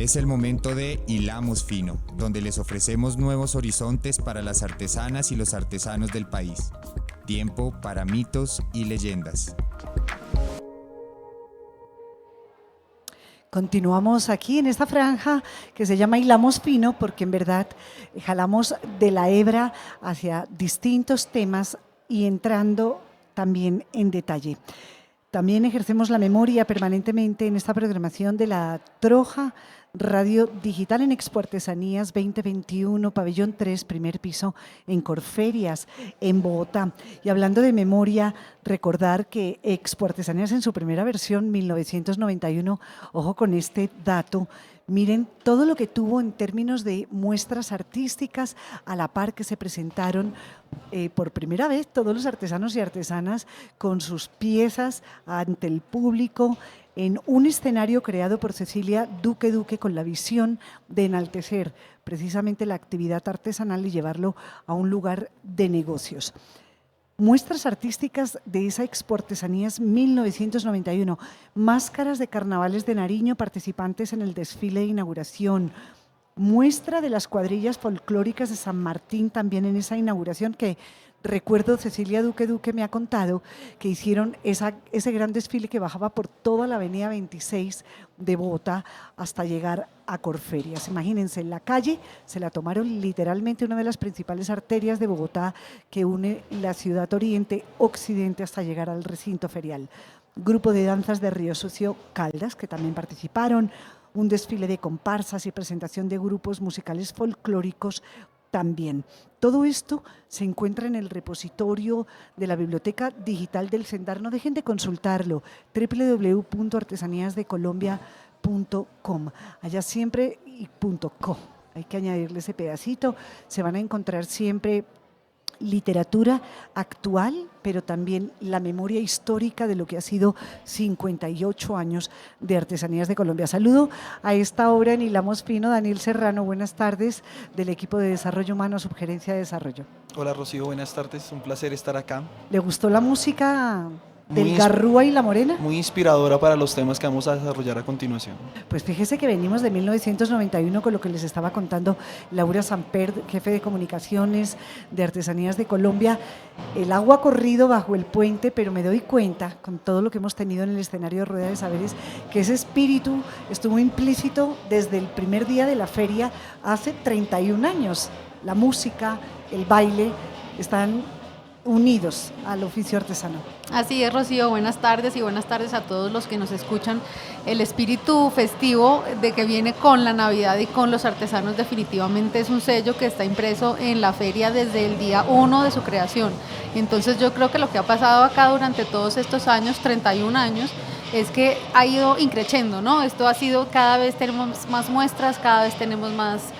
Es el momento de Hilamos Fino, donde les ofrecemos nuevos horizontes para las artesanas y los artesanos del país. Tiempo para mitos y leyendas. Continuamos aquí en esta franja que se llama Hilamos Fino, porque en verdad jalamos de la hebra hacia distintos temas y entrando también en detalle. También ejercemos la memoria permanentemente en esta programación de la Troja Radio Digital en Expo Artesanías 2021, Pabellón 3, primer piso, en Corferias, en Bogotá. Y hablando de memoria, recordar que Expo Artesanías en su primera versión, 1991, ojo con este dato, miren todo lo que tuvo en términos de muestras artísticas a la par que se presentaron por primera vez todos los artesanos y artesanas con sus piezas ante el público en un escenario creado por Cecilia Duque con la visión de enaltecer precisamente la actividad artesanal y llevarlo a un lugar de negocios. Muestras artísticas de esa Expo Artesanías 1991, máscaras de carnavales de Nariño, participantes en el desfile de inauguración, muestra de las cuadrillas folclóricas de San Martín también en esa inauguración que recuerdo Cecilia Duque me ha contado que hicieron ese gran desfile que bajaba por toda la avenida 26 de Bogotá hasta llegar a Corferias. Imagínense, en la calle se la tomaron literalmente una de las principales arterias de Bogotá que une la ciudad oriente-occidente hasta llegar al recinto ferial. Grupo de danzas de Río Sucio Caldas que también participaron, un desfile de comparsas y presentación de grupos musicales folclóricos también. Todo esto se encuentra en el repositorio de la Biblioteca Digital del Sendar. No dejen de consultarlo, www.artesaníasdecolombia.com. Allá siempre y .co. Hay que añadirle ese pedacito. Se van a encontrar siempre literatura actual, pero también la memoria histórica de lo que ha sido 58 años de Artesanías de Colombia. Saludo a esta hora en Hilamos Fino, Daniel Serrano, buenas tardes, del equipo de Desarrollo Humano, Subgerencia de Desarrollo. Hola Rocío, buenas tardes, un placer estar acá. ¿Le gustó la música del Garrúa y la Morena? Muy inspiradora para los temas que vamos a desarrollar a continuación. Pues fíjese que venimos de 1991 con lo que les estaba contando Laura Samper, jefe de comunicaciones de Artesanías de Colombia. El agua ha corrido bajo el puente, pero me doy cuenta, con todo lo que hemos tenido en el escenario de Rueda de Saberes, que ese espíritu estuvo implícito desde el primer día de la feria hace 31 años. La música, el baile, están unidos al oficio artesano. Así es, Rocío, buenas tardes y buenas tardes a todos los que nos escuchan. El espíritu festivo de que viene con la Navidad y con los artesanos definitivamente es un sello que está impreso en la feria desde el día 1 de su creación. Entonces yo creo que lo que ha pasado acá durante todos estos años, 31 años, es que ha ido increciendo, ¿no? Esto ha sido, cada vez tenemos más muestras, cada vez tenemos más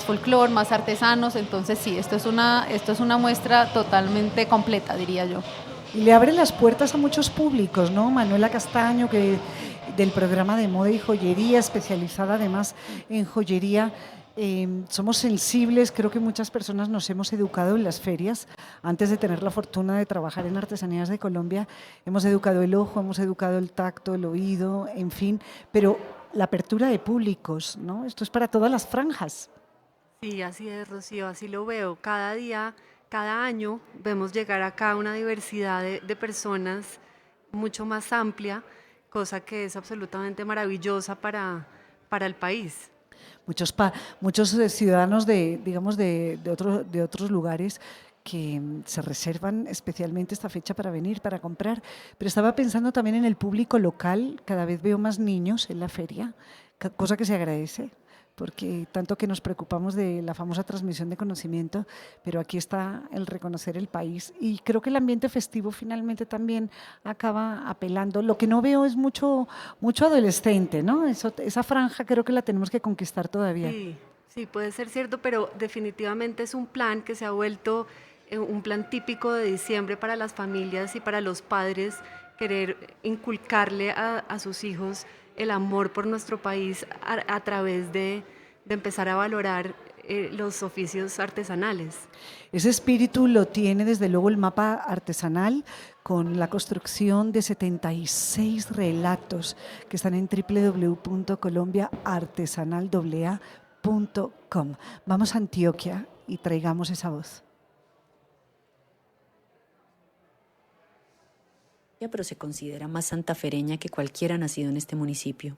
folclore, más artesanos, entonces sí, esto es una muestra totalmente completa, diría yo. Y le abre las puertas a muchos públicos, ¿no? Manuela Castaño, que del programa de moda y joyería, especializada además en joyería. Somos sensibles, creo que muchas personas nos hemos educado en las ferias. Antes de tener la fortuna de trabajar en Artesanías de Colombia, hemos educado el ojo, hemos educado el tacto, el oído, en fin, pero la apertura de públicos, ¿no? Esto es para todas las franjas. Sí, así es, Rocío, así lo veo. Cada día, cada año vemos llegar acá una diversidad de personas mucho más amplia, cosa que es absolutamente maravillosa para el país. Muchos ciudadanos de otros lugares que se reservan especialmente esta fecha para venir, para comprar, pero estaba pensando también en el público local. Cada vez veo más niños en la feria, cosa que se agradece, porque tanto que nos preocupamos de la famosa transmisión de conocimiento, pero aquí está el reconocer el país y creo que el ambiente festivo finalmente también acaba apelando. Lo que no veo es mucho adolescente, ¿no? Esa franja creo que la tenemos que conquistar todavía. Sí, puede ser cierto, pero definitivamente es un plan que se ha vuelto un plan típico de diciembre para las familias y para los padres, querer inculcarle a sus hijos el amor por nuestro país a través de empezar a valorar los oficios artesanales. Ese espíritu lo tiene desde luego el mapa artesanal con la construcción de 76 relatos que están en www.colombiaartesanalaa.com. Vamos a Antioquia y traigamos esa voz. Pero se considera más santafereña que cualquiera nacido en este municipio.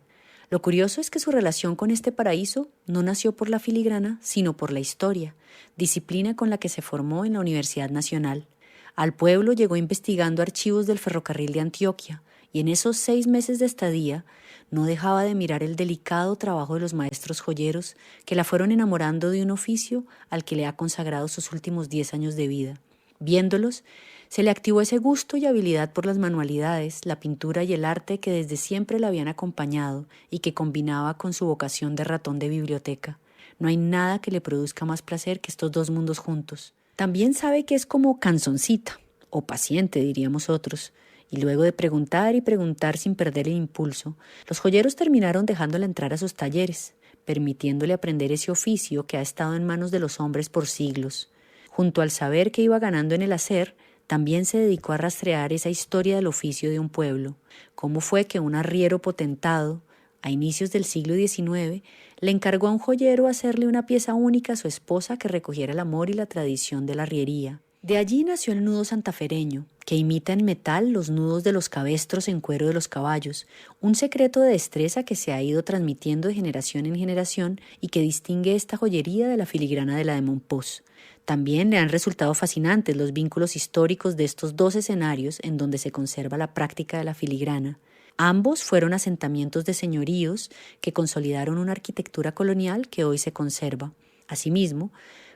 Lo curioso es que su relación con este paraíso no nació por la filigrana, sino por la historia, disciplina con la que se formó en la Universidad Nacional. Al pueblo llegó investigando archivos del ferrocarril de Antioquia y en esos 6 meses de estadía no dejaba de mirar el delicado trabajo de los maestros joyeros que la fueron enamorando de un oficio al que le ha consagrado sus últimos 10 años de vida. Viéndolos, se le activó ese gusto y habilidad por las manualidades, la pintura y el arte que desde siempre la habían acompañado y que combinaba con su vocación de ratón de biblioteca. No hay nada que le produzca más placer que estos dos mundos juntos. También sabe que es como canzoncita, o paciente diríamos otros, y luego de preguntar y preguntar sin perder el impulso, los joyeros terminaron dejándola entrar a sus talleres, permitiéndole aprender ese oficio que ha estado en manos de los hombres por siglos. Junto al saber que iba ganando en el hacer, también se dedicó a rastrear esa historia del oficio de un pueblo. Cómo fue que un arriero potentado, a inicios del siglo XIX, le encargó a un joyero hacerle una pieza única a su esposa que recogiera el amor y la tradición de la arriería. De allí nació el nudo santafereño, que imita en metal los nudos de los cabestros en cuero de los caballos, un secreto de destreza que se ha ido transmitiendo de generación en generación y que distingue esta joyería de la filigrana de la de Mompox. También le han resultado fascinantes los vínculos históricos de estos dos escenarios en donde se conserva la práctica de la filigrana. Ambos fueron asentamientos de señoríos que consolidaron una arquitectura colonial que hoy se conserva. Asimismo,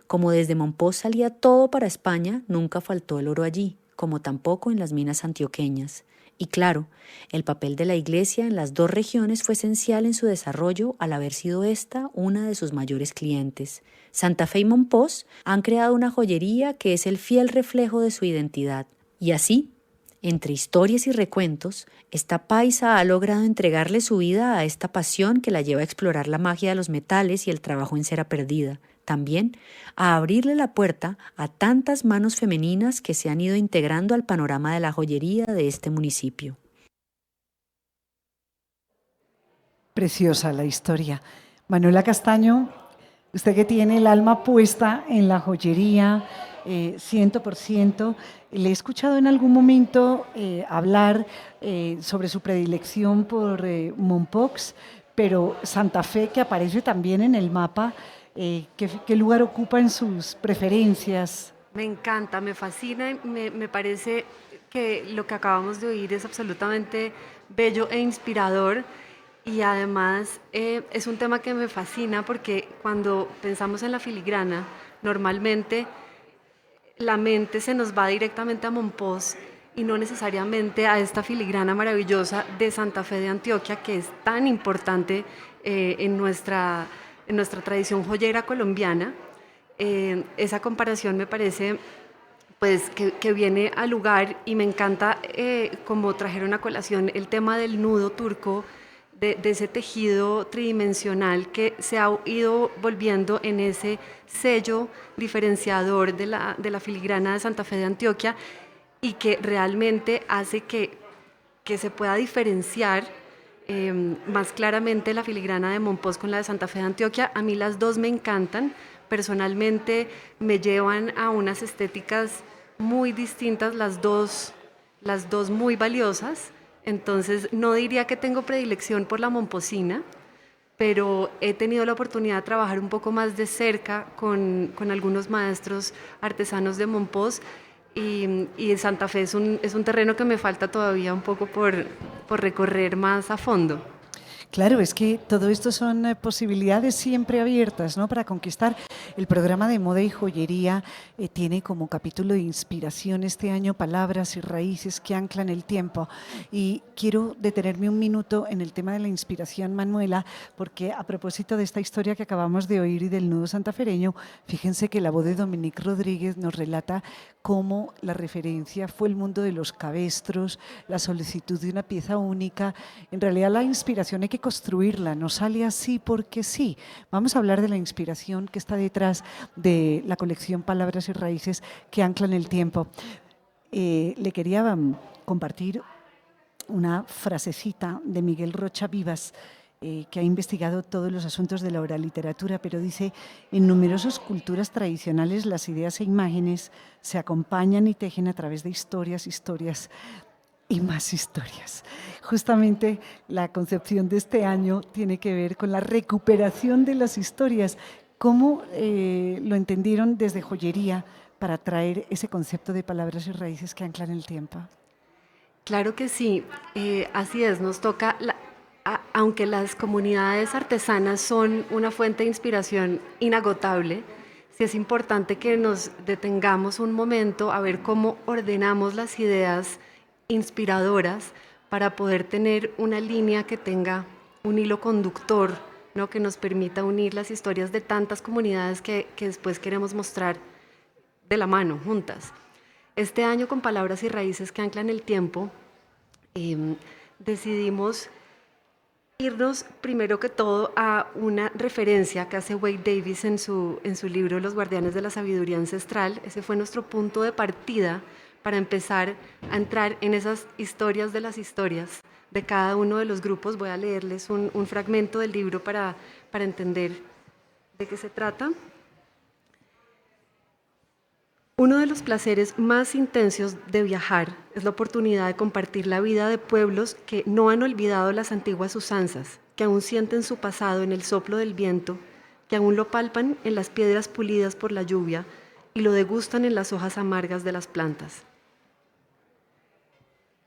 como desde Mompox salía todo para España, nunca faltó el oro allí, como tampoco en las minas antioqueñas. Y claro, el papel de la Iglesia en las dos regiones fue esencial en su desarrollo al haber sido esta una de sus mayores clientes. Santa Fe y Mompox han creado una joyería que es el fiel reflejo de su identidad. Y así, entre historias y recuentos, esta paisa ha logrado entregarle su vida a esta pasión que la lleva a explorar la magia de los metales y el trabajo en cera perdida. También a abrirle la puerta a tantas manos femeninas que se han ido integrando al panorama de la joyería de este municipio. Preciosa la historia. Manuela Castaño, usted que tiene el alma puesta en la joyería, 100%, le he escuchado en algún momento hablar sobre su predilección por Mompox, pero Santa Fe, que aparece también en el mapa, ¿qué lugar ocupa en sus preferencias? Me encanta, me fascina, me parece que lo que acabamos de oír es absolutamente bello e inspirador y además es un tema que me fascina porque cuando pensamos en la filigrana, normalmente la mente se nos va directamente a Mompox y no necesariamente a esta filigrana maravillosa de Santa Fe de Antioquia que es tan importante en nuestra tradición joyera colombiana. Esa comparación me parece pues, que viene al lugar y me encanta como trajeron a colación el tema del nudo turco, de ese tejido tridimensional que se ha ido volviendo en ese sello diferenciador de la filigrana de Santa Fe de Antioquia y que realmente hace que se pueda diferenciar más claramente la filigrana de Mompox con la de Santa Fe de Antioquia. A mí las dos me encantan, personalmente me llevan a unas estéticas muy distintas, las dos muy valiosas, entonces no diría que tengo predilección por la momposina, pero he tenido la oportunidad de trabajar un poco más de cerca con algunos maestros artesanos de Mompox y Santa Fe es un terreno que me falta todavía un poco por recorrer más a fondo. Claro, es que todo esto son posibilidades siempre abiertas, ¿no? Para conquistar. El programa de moda y joyería tiene como capítulo de inspiración este año palabras y raíces que anclan el tiempo. Y quiero detenerme un minuto en el tema de la inspiración, Manuela, porque a propósito de esta historia que acabamos de oír y del nudo santafereño, fíjense que la voz de Dominique Rodríguez nos relata cómo la referencia fue el mundo de los cabestros, la solicitud de una pieza única. En realidad la inspiración hay que que construirla, no sale así porque sí. Vamos a hablar de la inspiración que está detrás de la colección Palabras y Raíces que anclan el tiempo. Le quería compartir una frasecita de Miguel Rocha Vivas, que ha investigado todos los asuntos de la oraliteratura, pero dice: en numerosas culturas tradicionales las ideas e imágenes se acompañan y tejen a través de historias y más historias. Justamente la concepción de este año tiene que ver con la recuperación de las historias. ¿Cómo lo entendieron desde Joyería para traer ese concepto de palabras y raíces que anclan el tiempo? Claro que sí, así es, nos toca, aunque las comunidades artesanas son una fuente de inspiración inagotable, sí es importante que nos detengamos un momento a ver cómo ordenamos las ideas inspiradoras para poder tener una línea que tenga un hilo conductor, ¿no? Que nos permita unir las historias de tantas comunidades que después queremos mostrar de la mano, juntas. Este año, con Palabras y Raíces que anclan el tiempo, decidimos irnos primero que todo a una referencia que hace Wade Davis en su libro Los Guardianes de la Sabiduría Ancestral. Ese fue nuestro punto de partida para empezar a entrar en esas historias de las historias de cada uno de los grupos. Voy a leerles un fragmento del libro para entender de qué se trata. Uno de los placeres más intensos de viajar es la oportunidad de compartir la vida de pueblos que no han olvidado las antiguas usanzas, que aún sienten su pasado en el soplo del viento, que aún lo palpan en las piedras pulidas por la lluvia y lo degustan en las hojas amargas de las plantas.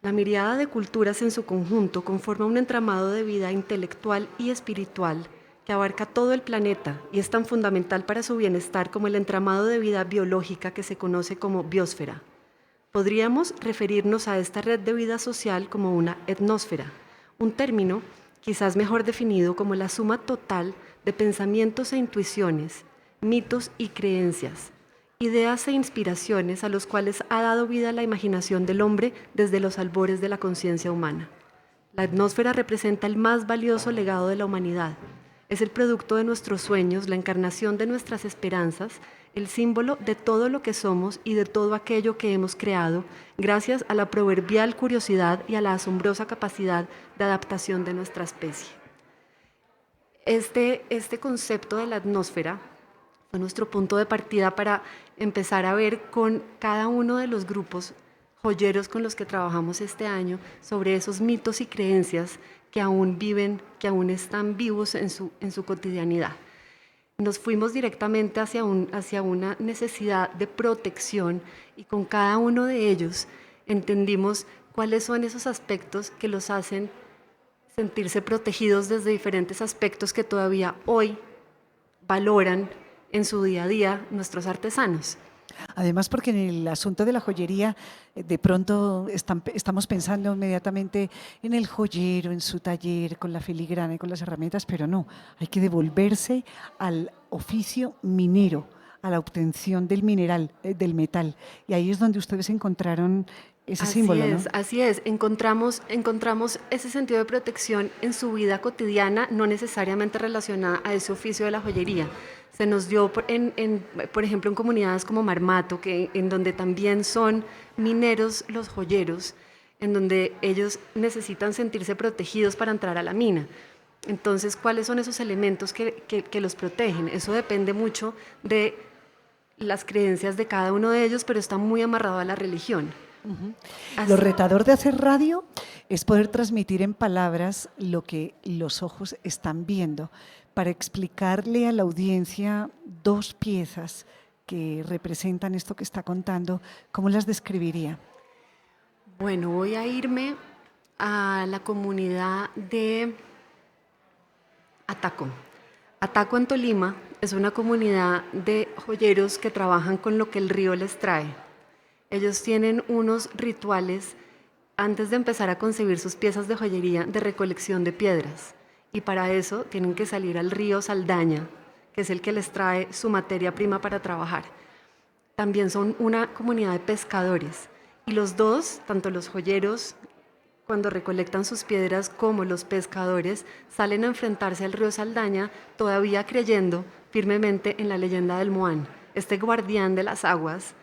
La miríada de culturas en su conjunto conforma un entramado de vida intelectual y espiritual que abarca todo el planeta y es tan fundamental para su bienestar como el entramado de vida biológica que se conoce como biosfera. Podríamos referirnos a esta red de vida social como una etnósfera, un término quizás mejor definido como la suma total de pensamientos e intuiciones, mitos y creencias, ideas e inspiraciones a los cuales ha dado vida la imaginación del hombre desde los albores de la conciencia humana. La etnósfera representa el más valioso legado de la humanidad. Es el producto de nuestros sueños, la encarnación de nuestras esperanzas, el símbolo de todo lo que somos y de todo aquello que hemos creado, gracias a la proverbial curiosidad y a la asombrosa capacidad de adaptación de nuestra especie. Este concepto de la etnósfera fue nuestro punto de partida para empezar a ver con cada uno de los grupos joyeros con los que trabajamos este año sobre esos mitos y creencias que aún viven, que aún están vivos en su cotidianidad. Nos fuimos directamente hacia una necesidad de protección y con cada uno de ellos entendimos cuáles son esos aspectos que los hacen sentirse protegidos desde diferentes aspectos que todavía hoy valoran en su día a día nuestros artesanos. Además, porque en el asunto de la joyería, de pronto estamos pensando inmediatamente en el joyero, en su taller, con la filigrana y con las herramientas, pero no, hay que devolverse al oficio minero, a la obtención del mineral, del metal. Y ahí es donde ustedes encontraron ese símbolo, ¿no? Así es. Encontramos ese sentido de protección en su vida cotidiana, no necesariamente relacionada a ese oficio de la joyería. Se nos dio, por ejemplo, en comunidades como Marmato, en donde también son mineros los joyeros, en donde ellos necesitan sentirse protegidos para entrar a la mina. Entonces, ¿cuáles son esos elementos que los protegen? Eso depende mucho de las creencias de cada uno de ellos, pero está muy amarrado a la religión. Lo retador de hacer radio es poder transmitir en palabras lo que los ojos están viendo, para explicarle a la audiencia dos piezas que representan esto que está contando. ¿Cómo las describiría? Bueno, voy a irme a la comunidad de Ataco. Ataco en Tolima es una comunidad de joyeros que trabajan con lo que el río les trae. Ellos tienen unos rituales antes de empezar a concebir sus piezas de joyería de recolección de piedras. Y para eso tienen que salir al río Saldaña, que es el que les trae su materia prima para trabajar. También son una comunidad de pescadores. Y los dos, tanto los joyeros cuando recolectan sus piedras, como los pescadores, salen a enfrentarse al río Saldaña, todavía creyendo firmemente en la leyenda del Moán, este guardián de las aguas,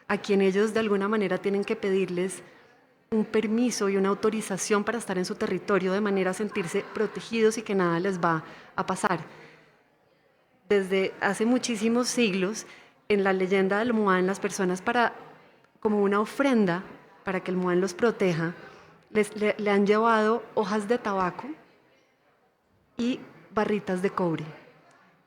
a quien ellos de alguna manera tienen que pedirles un permiso y una autorización para estar en su territorio, de manera a sentirse protegidos y que nada les va a pasar. Desde hace muchísimos siglos, en la leyenda del Moán, las personas, como una ofrenda para que el Moán los proteja, le han llevado hojas de tabaco y barritas de cobre.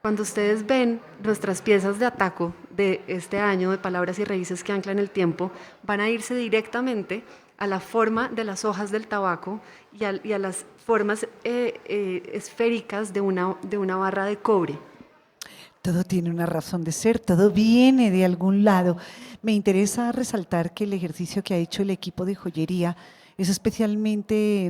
Cuando ustedes ven nuestras piezas de ataco de este año, de Palabras y Raíces que anclan el tiempo, van a irse directamente a la forma de las hojas del tabaco y a las formas esféricas de una barra de cobre. Todo tiene una razón de ser, todo viene de algún lado. Me interesa resaltar que el ejercicio que ha hecho el equipo de joyería es especialmente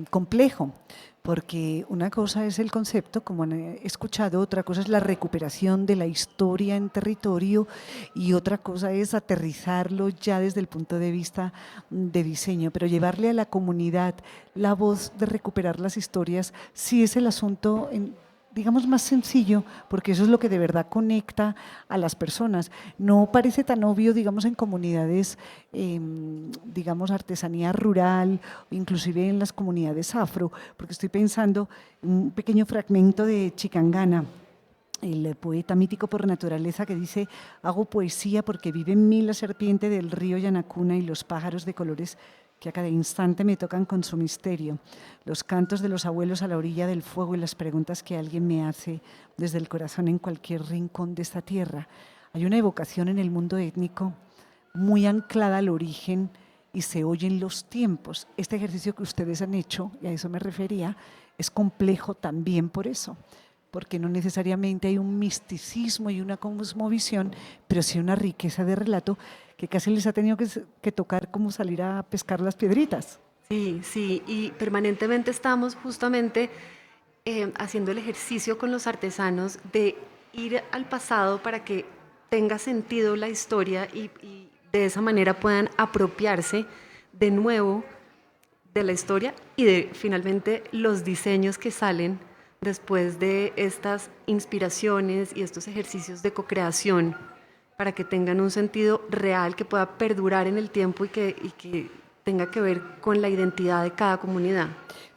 complejo, porque una cosa es el concepto, como han escuchado, otra cosa es la recuperación de la historia en territorio y otra cosa es aterrizarlo ya desde el punto de vista de diseño, pero llevarle a la comunidad la voz de recuperar las historias sí es el asunto digamos, más sencillo, porque eso es lo que de verdad conecta a las personas. No parece tan obvio, digamos, en comunidades, digamos, artesanía rural, inclusive en las comunidades afro, porque estoy pensando en un pequeño fragmento de Chicangana, el poeta mítico por naturaleza, que dice: hago poesía porque vive en mí la serpiente del río Yanacuna y los pájaros de colores que a cada instante me tocan con su misterio, los cantos de los abuelos a la orilla del fuego y las preguntas que alguien me hace desde el corazón en cualquier rincón de esta tierra. Hay una evocación en el mundo étnico muy anclada al origen y se oyen los tiempos. Este ejercicio que ustedes han hecho, y a eso me refería, es complejo también por eso, porque no necesariamente hay un misticismo y una cosmovisión, pero sí una riqueza de relato que casi les ha tenido que tocar como salir a pescar las piedritas. Sí, sí, y permanentemente estamos justamente haciendo el ejercicio con los artesanos de ir al pasado para que tenga sentido la historia y de esa manera puedan apropiarse de nuevo de la historia y de finalmente los diseños que salen después de estas inspiraciones y estos ejercicios de co-creación, para que tengan un sentido real, que pueda perdurar en el tiempo y que tenga que ver con la identidad de cada comunidad.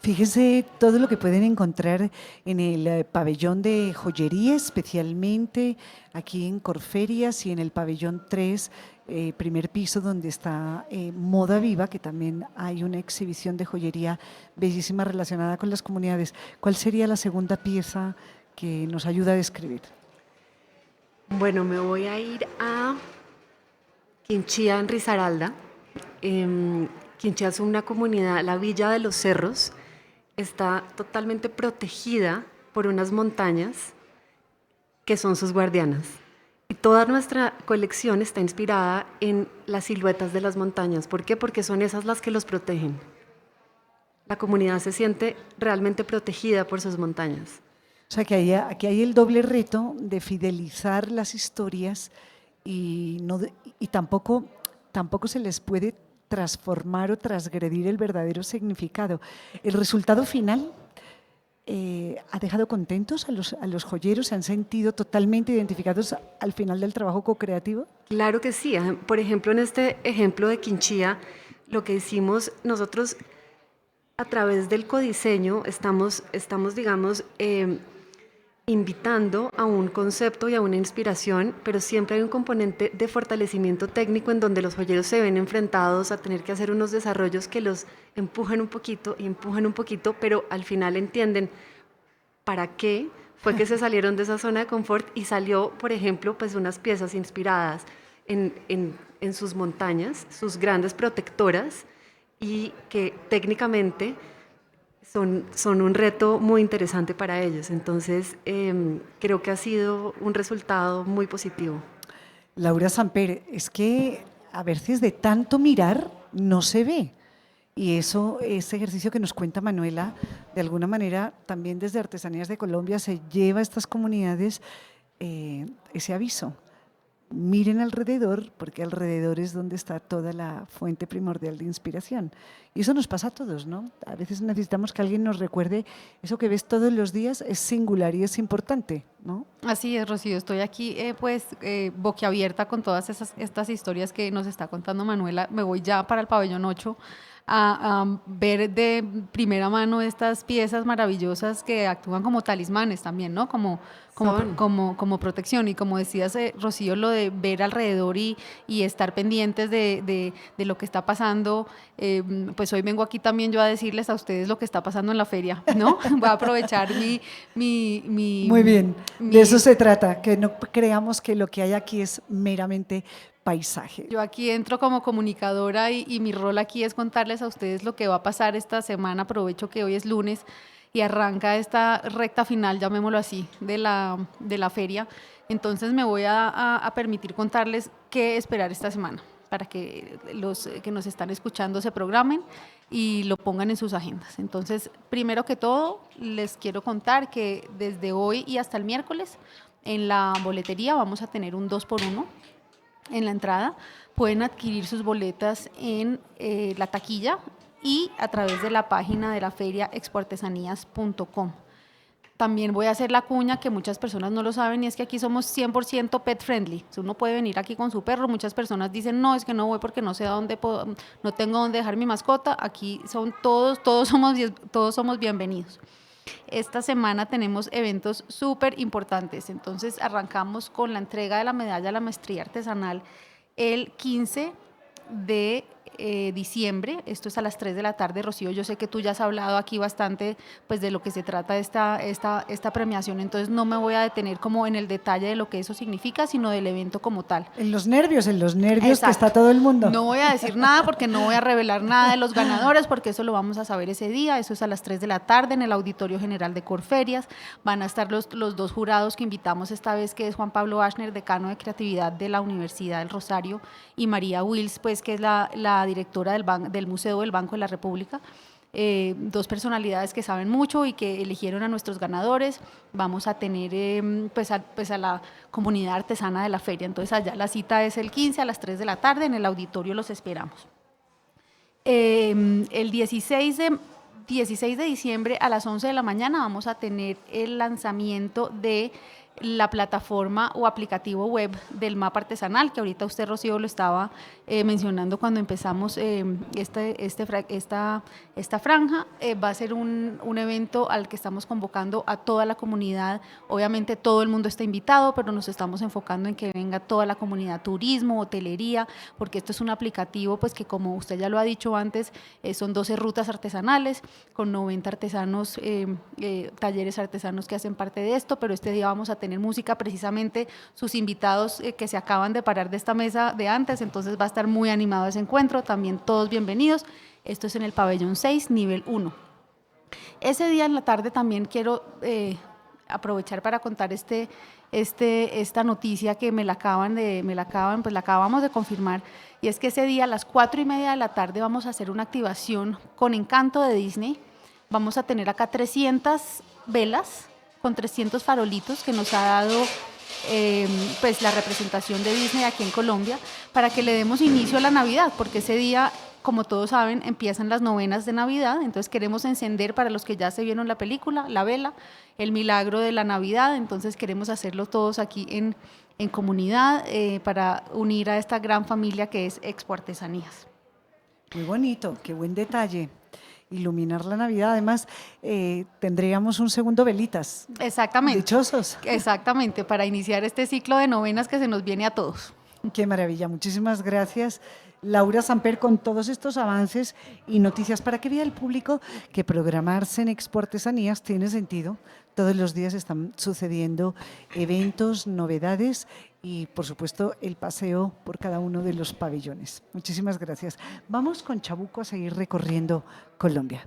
Fíjese todo lo que pueden encontrar en el pabellón de joyería, especialmente aquí en Corferias, y en el pabellón 3, primer piso, donde está Moda Viva, que también hay una exhibición de joyería bellísima relacionada con las comunidades. ¿Cuál sería la segunda pieza que nos ayuda a describir? Bueno, me voy a ir a Quinchía, en Risaralda. Quinchía es una comunidad, la Villa de los Cerros, está totalmente protegida por unas montañas que son sus guardianas. Y toda nuestra colección está inspirada en las siluetas de las montañas. ¿Por qué? Porque son esas las que los protegen. La comunidad se siente realmente protegida por sus montañas. O sea, que aquí hay el doble reto de fidelizar las historias y tampoco se les puede transformar o transgredir el verdadero significado. El resultado final ha dejado contentos a los joyeros, ¿se han sentido totalmente identificados al final del trabajo co-creativo? Claro que sí. Por ejemplo, en este ejemplo de Quinchía, lo que hicimos nosotros a través del codiseño, estamos digamos, invitando a un concepto y a una inspiración, pero siempre hay un componente de fortalecimiento técnico en donde los joyeros se ven enfrentados a tener que hacer unos desarrollos que los empujan un poquito, pero al final entienden para qué fue que se salieron de esa zona de confort y salió, por ejemplo, pues unas piezas inspiradas en sus montañas, sus grandes protectoras, y que técnicamente son un reto muy interesante para ellos. Entonces, creo que ha sido un resultado muy positivo. Laura Samper, es que a veces de tanto mirar no se ve. Y eso, ese ejercicio que nos cuenta Manuela, de alguna manera también desde Artesanías de Colombia se lleva a estas comunidades ese aviso. miren alrededor, porque alrededor es donde está toda la fuente primordial de inspiración. Y eso nos pasa a todos, ¿no? A veces necesitamos que alguien nos recuerde, eso que ves todos los días es singular y es importante, ¿no? Así es, Rocío, estoy aquí boquiabierta con todas estas historias que nos está contando Manuela. Me voy ya para el pabellón 8 a ver de primera mano estas piezas maravillosas que actúan como talismanes también, ¿no? Como protección. Y como decías, Rocío, lo de ver alrededor y estar pendientes de lo que está pasando, pues hoy vengo aquí también yo a decirles a ustedes lo que está pasando en la feria, ¿no? Voy a aprovechar mi Muy bien, de eso se trata, que no creamos que lo que hay aquí es meramente paisaje. Yo aquí entro como comunicadora y mi rol aquí es contarles a ustedes lo que va a pasar esta semana. Aprovecho que hoy es lunes y arranca esta recta final, llamémoslo así, de la feria. Entonces me voy a permitir contarles qué esperar esta semana para que los que nos están escuchando se programen y lo pongan en sus agendas. Entonces, primero que todo, les quiero contar que desde hoy y hasta el miércoles en la boletería vamos a tener un 2x1 en la entrada. Pueden adquirir sus boletas en la taquilla y a través de la página de la feria expoartesanías.com. También voy a hacer la cuña que muchas personas no lo saben y es que aquí somos 100% pet friendly. Uno puede venir aquí con su perro. Muchas personas dicen, no, es que no voy porque no sé no tengo dónde dejar mi mascota. Aquí son todos somos bienvenidos. Esta semana tenemos eventos súper importantes, entonces arrancamos con la entrega de la medalla a la maestría artesanal el 15 de diciembre, esto es a las 3 de la tarde. Rocío, yo sé que tú ya has hablado aquí bastante pues de lo que se trata esta premiación, entonces no me voy a detener como en el detalle de lo que eso significa, sino del evento como tal. En los nervios Exacto. Que está todo el mundo. No voy a decir nada porque no voy a revelar nada de los ganadores, porque eso lo vamos a saber ese día. Eso es a las 3 de la tarde en el Auditorio General de Corferias. Van a estar los dos jurados que invitamos esta vez, que es Juan Pablo Ashner, decano de Creatividad de la Universidad del Rosario, y María Wills, pues, que es la directora del Museo del Banco de la República. Dos personalidades que saben mucho y que eligieron a nuestros ganadores. Vamos a tener pues a la comunidad artesana de la feria. Entonces allá la cita es el 15 a las 3 de la tarde, en el auditorio los esperamos. El 16 de diciembre a las 11 de la mañana vamos a tener el lanzamiento de la plataforma o aplicativo web del mapa artesanal, que ahorita usted, Rocío, lo estaba mencionando cuando empezamos esta franja. Va a ser un evento al que estamos convocando a toda la comunidad. Obviamente todo el mundo está invitado, pero nos estamos enfocando en que venga toda la comunidad, turismo, hotelería, porque esto es un aplicativo pues que, como usted ya lo ha dicho antes, son 12 rutas artesanales con 90 artesanos, talleres artesanos que hacen parte de esto, pero este día vamos a tener música, precisamente sus invitados que se acaban de parar de esta mesa de antes, entonces va a estar muy animado ese encuentro, también todos bienvenidos. Esto es en el pabellón 6, nivel 1. Ese día en la tarde también quiero aprovechar para contar esta noticia que la acabamos de confirmar, y es que ese día a las 4:30 de la tarde vamos a hacer una activación con Encanto de Disney. Vamos a tener acá 300 velas con 300 farolitos que nos ha dado pues la representación de Disney aquí en Colombia, para que le demos inicio a la Navidad, porque ese día, como todos saben, empiezan las novenas de Navidad. Entonces queremos encender, para los que ya se vieron la película, la vela, el milagro de la Navidad. Entonces queremos hacerlo todos aquí en comunidad para unir a esta gran familia que es Expo Artesanías. Muy bonito, qué buen detalle. Iluminar la Navidad. Además, tendríamos un segundo velitas. Exactamente. Dichosos. Exactamente, para iniciar este ciclo de novenas que se nos viene a todos. Qué maravilla. Muchísimas gracias, Laura Samper, con todos estos avances y noticias para que vea el público que programarse en Expo Artesanías tiene sentido. Todos los días están sucediendo eventos, novedades y, por supuesto, el paseo por cada uno de los pabellones. Muchísimas gracias. Vamos con Chabuco a seguir recorriendo Colombia.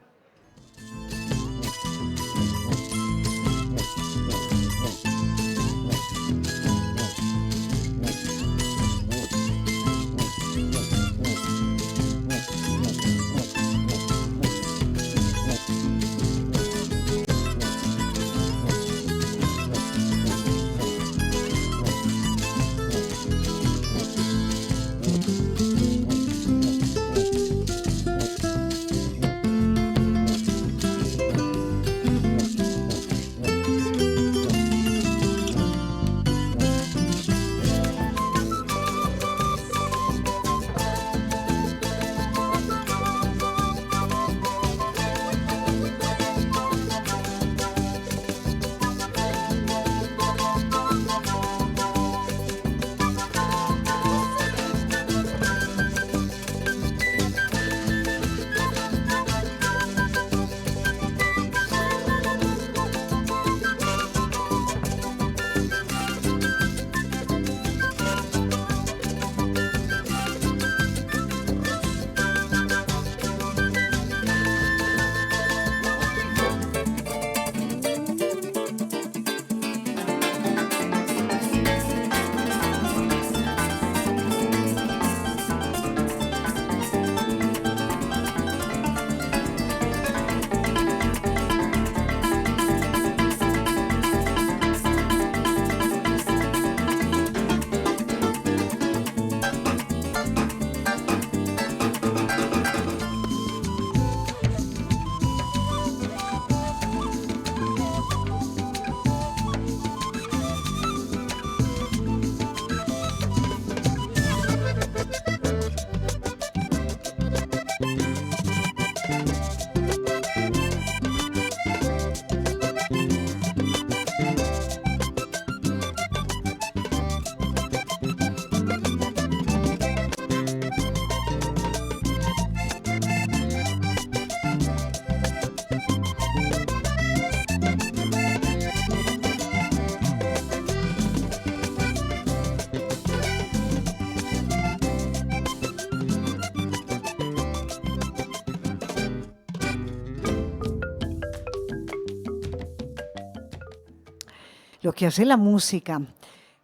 lo que hace la música.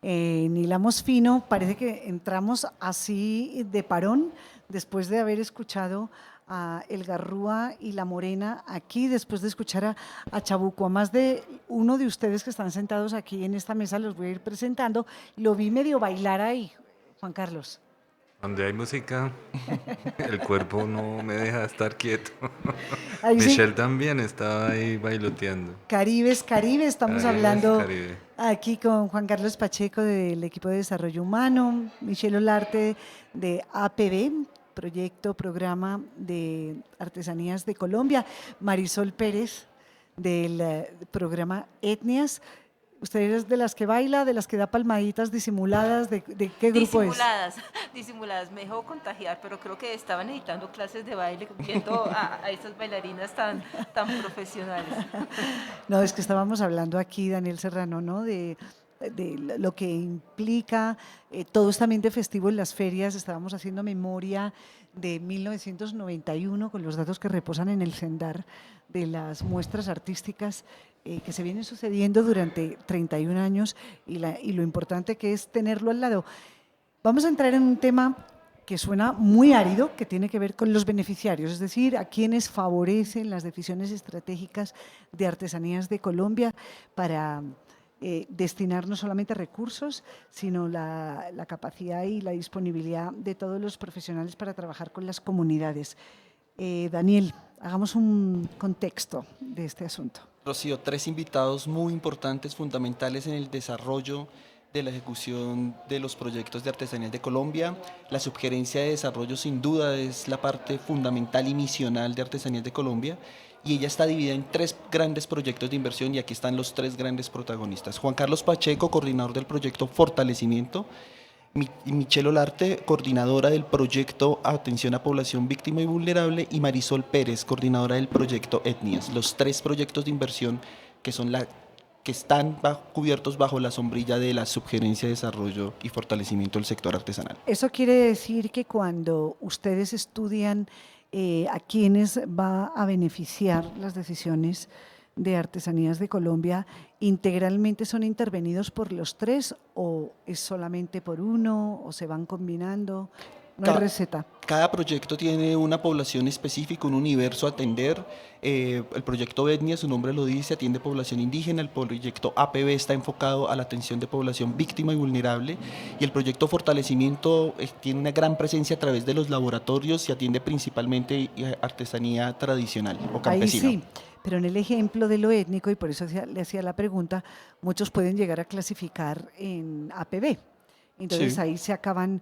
En Hilamos Fino parece que entramos así de parón después de haber escuchado a El Garrúa y La Morena aquí, después de escuchar a Chabuco. A más de uno de ustedes que están sentados aquí en esta mesa, los voy a ir presentando. Lo vi medio bailar ahí, Juan Carlos. Donde hay música, el cuerpo no me deja estar quieto. Ahí sí. Michelle también estaba ahí bailoteando. Caribes, estamos Caribes, hablando Caribe. aquí con Juan Carlos Pacheco del equipo de desarrollo humano, Michelle Olarte de APB, programa de artesanías de Colombia, Marisol Pérez del programa Etnias. ¿Usted es de las que baila, de las que da palmaditas disimuladas? ¿De qué grupo disimuladas, es? Disimuladas, me dejó contagiar, pero creo que estaban editando clases de baile viendo a estas bailarinas tan profesionales. No, es que estábamos hablando aquí, Daniel Serrano, ¿no? De lo que implica todo este ambiente festivo en las ferias. Estábamos haciendo memoria de 1991 con los datos que reposan en el CENDAR de las muestras artísticas que se vienen sucediendo durante 31 años y lo importante que es tenerlo al lado. Vamos a entrar en un tema que suena muy árido, que tiene que ver con los beneficiarios, es decir, a quienes favorecen las decisiones estratégicas de Artesanías de Colombia para destinar no solamente recursos, sino la capacidad y la disponibilidad de todos los profesionales para trabajar con las comunidades. Daniel, hagamos un contexto de este asunto. Rocío, 3 invitados muy importantes, fundamentales en el desarrollo de la ejecución de los proyectos de Artesanías de Colombia. La subgerencia de desarrollo sin duda es la parte fundamental y misional de Artesanías de Colombia, y ella está dividida en 3 grandes proyectos de inversión, y aquí están los 3 grandes protagonistas. Juan Carlos Pacheco, coordinador del proyecto Fortalecimiento; Michelle Olarte, coordinadora del proyecto Atención a Población Víctima y Vulnerable; y Marisol Pérez, coordinadora del proyecto Etnias. Los 3 proyectos de inversión que están cubiertos bajo la sombrilla de la Subgerencia de Desarrollo y Fortalecimiento del Sector Artesanal. Eso quiere decir que cuando ustedes estudian a quiénes va a beneficiar las decisiones de Artesanías de Colombia, ¿integralmente son intervenidos por los 3 o es solamente por uno o se van combinando? No hay receta. Cada proyecto tiene una población específica, un universo a atender. El proyecto Etnia, su nombre lo dice, atiende población indígena. El proyecto APB está enfocado a la atención de población víctima y vulnerable. Y el proyecto Fortalecimiento tiene una gran presencia a través de los laboratorios y atiende principalmente artesanía tradicional o campesina. Ahí sí, pero en el ejemplo de lo étnico, y por eso le hacía la pregunta, muchos pueden llegar a clasificar en APB. Entonces Sí. ahí se acaban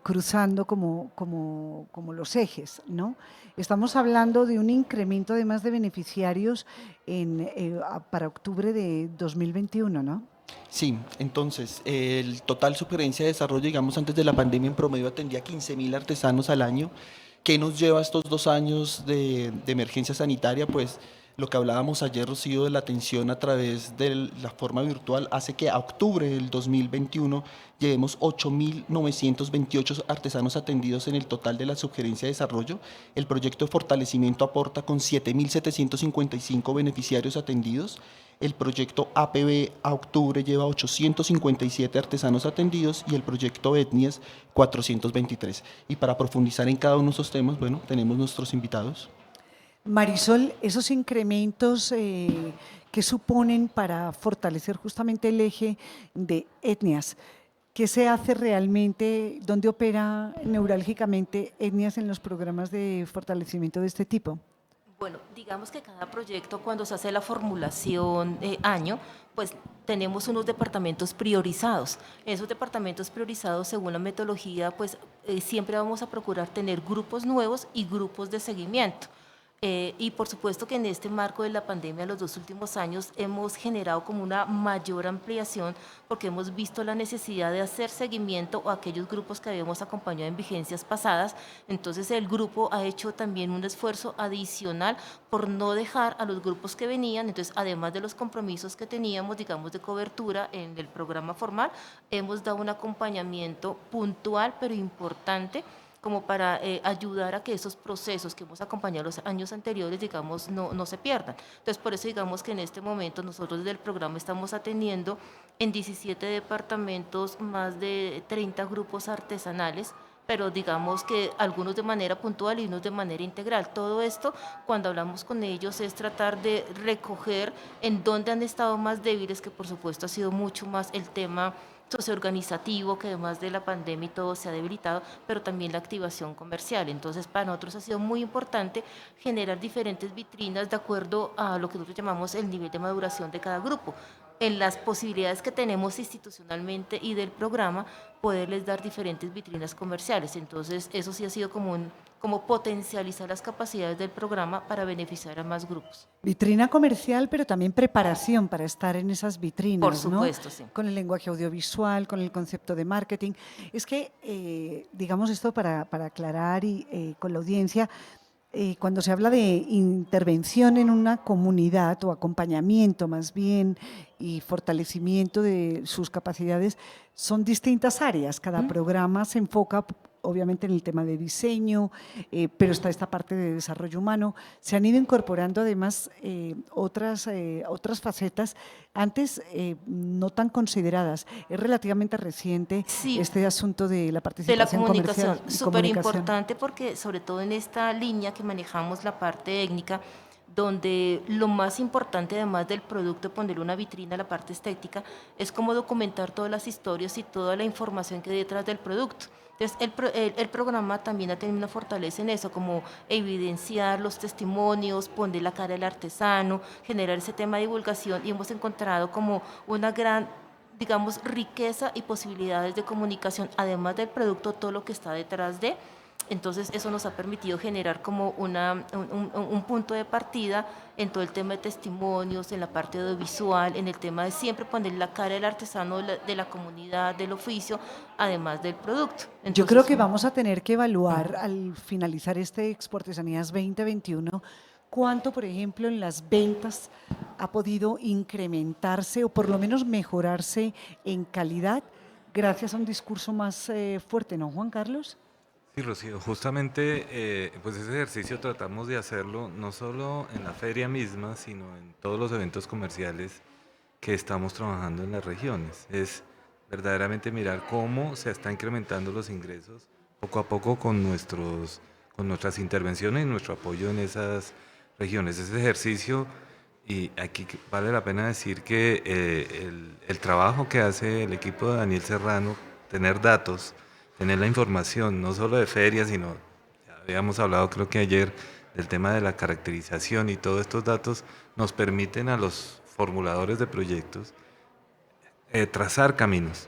cruzando como los ejes, ¿no? Estamos hablando de un incremento además de beneficiarios para octubre de 2021, ¿no? Sí, entonces el total Subgerencia de Desarrollo, digamos, antes de la pandemia en promedio atendía 15.000 artesanos al año. ¿Qué nos lleva estos 2 años de emergencia sanitaria? Pues lo que hablábamos ayer, Rocío, de la atención a través de la forma virtual, hace que a octubre del 2021 llevemos 8.928 artesanos atendidos en el total de la Subgerencia de Desarrollo. El proyecto de Fortalecimiento aporta con 7.755 beneficiarios atendidos. El proyecto APB a octubre lleva 857 artesanos atendidos y el proyecto Etnias 423. Y para profundizar en cada uno de esos temas, bueno, tenemos nuestros invitados. Marisol, esos incrementos que suponen para fortalecer justamente el eje de Etnias, ¿qué se hace realmente? ¿Dónde opera neurálgicamente Etnias en los programas de fortalecimiento de este tipo? Bueno, digamos que cada proyecto, cuando se hace la formulación año, pues tenemos unos departamentos priorizados. Esos departamentos priorizados, según la metodología, pues siempre vamos a procurar tener grupos nuevos y grupos de seguimiento. Y por supuesto que en este marco de la pandemia, los 2 últimos años, hemos generado como una mayor ampliación porque hemos visto la necesidad de hacer seguimiento a aquellos grupos que habíamos acompañado en vigencias pasadas. Entonces el grupo ha hecho también un esfuerzo adicional por no dejar a los grupos que venían. Entonces, además de los compromisos que teníamos, digamos, de cobertura en el programa formal, hemos dado un acompañamiento puntual pero importante como para ayudar a que esos procesos que hemos acompañado los años anteriores, digamos, no se pierdan. Entonces, por eso digamos que en este momento nosotros desde el programa estamos atendiendo en 17 departamentos más de 30 grupos artesanales, pero digamos que algunos de manera puntual y unos de manera integral. Todo esto, cuando hablamos con ellos, es tratar de recoger en dónde han estado más débiles, que por supuesto ha sido mucho más el tema socioorganizativo, que además de la pandemia y todo se ha debilitado, pero también la activación comercial. Entonces, para nosotros ha sido muy importante generar diferentes vitrinas de acuerdo a lo que nosotros llamamos el nivel de maduración de cada grupo. En las posibilidades que tenemos institucionalmente y del programa, poderles dar diferentes vitrinas comerciales. Entonces, eso sí ha sido como potencializar las capacidades del programa para beneficiar a más grupos. Vitrina comercial, pero también preparación para estar en esas vitrinas, Por supuesto, ¿no? sí. Con el lenguaje audiovisual, con el concepto de marketing. Es que, digamos esto para aclarar y con la audiencia, cuando se habla de intervención en una comunidad o acompañamiento más bien y fortalecimiento de sus capacidades, son distintas áreas. Cada programa se enfoca obviamente en el tema de diseño, pero está esta parte de desarrollo humano. Se han ido incorporando además otras facetas antes no tan consideradas. Es relativamente reciente este asunto de la participación de la comunicación, súper comunicación. importante porque sobre todo en esta línea que manejamos la parte étnica, donde lo más importante además del producto, ponerle una vitrina a la parte estética, es cómo documentar todas las historias y toda la información que hay detrás del producto. Entonces, el programa también ha tenido una fortaleza en eso, como evidenciar los testimonios, poner la cara del artesano, generar ese tema de divulgación, y hemos encontrado como una gran, digamos, riqueza y posibilidades de comunicación, además del producto, todo lo que está detrás de. Entonces, eso nos ha permitido generar como un punto de partida en todo el tema de testimonios, en la parte audiovisual, en el tema de siempre poner la cara del artesano de la comunidad, del oficio, además del producto. Entonces, yo creo que vamos a tener que evaluar al finalizar este Expo Artesanías 2021 cuánto, por ejemplo, en las ventas ha podido incrementarse o por lo menos mejorarse en calidad gracias a un discurso más fuerte, ¿no, Juan Carlos? Sí, Rocío, justamente pues ese ejercicio tratamos de hacerlo no solo en la feria misma, sino en todos los eventos comerciales que estamos trabajando en las regiones. Es verdaderamente mirar cómo se está incrementando los ingresos poco a poco con nuestras intervenciones y nuestro apoyo en esas regiones. Ese ejercicio, y aquí vale la pena decir que el trabajo que hace el equipo de Daniel Serrano, tener datos, tener la información, no solo de ferias, sino, ya habíamos hablado creo que ayer, del tema de la caracterización, y todos estos datos nos permiten a los formuladores de proyectos trazar caminos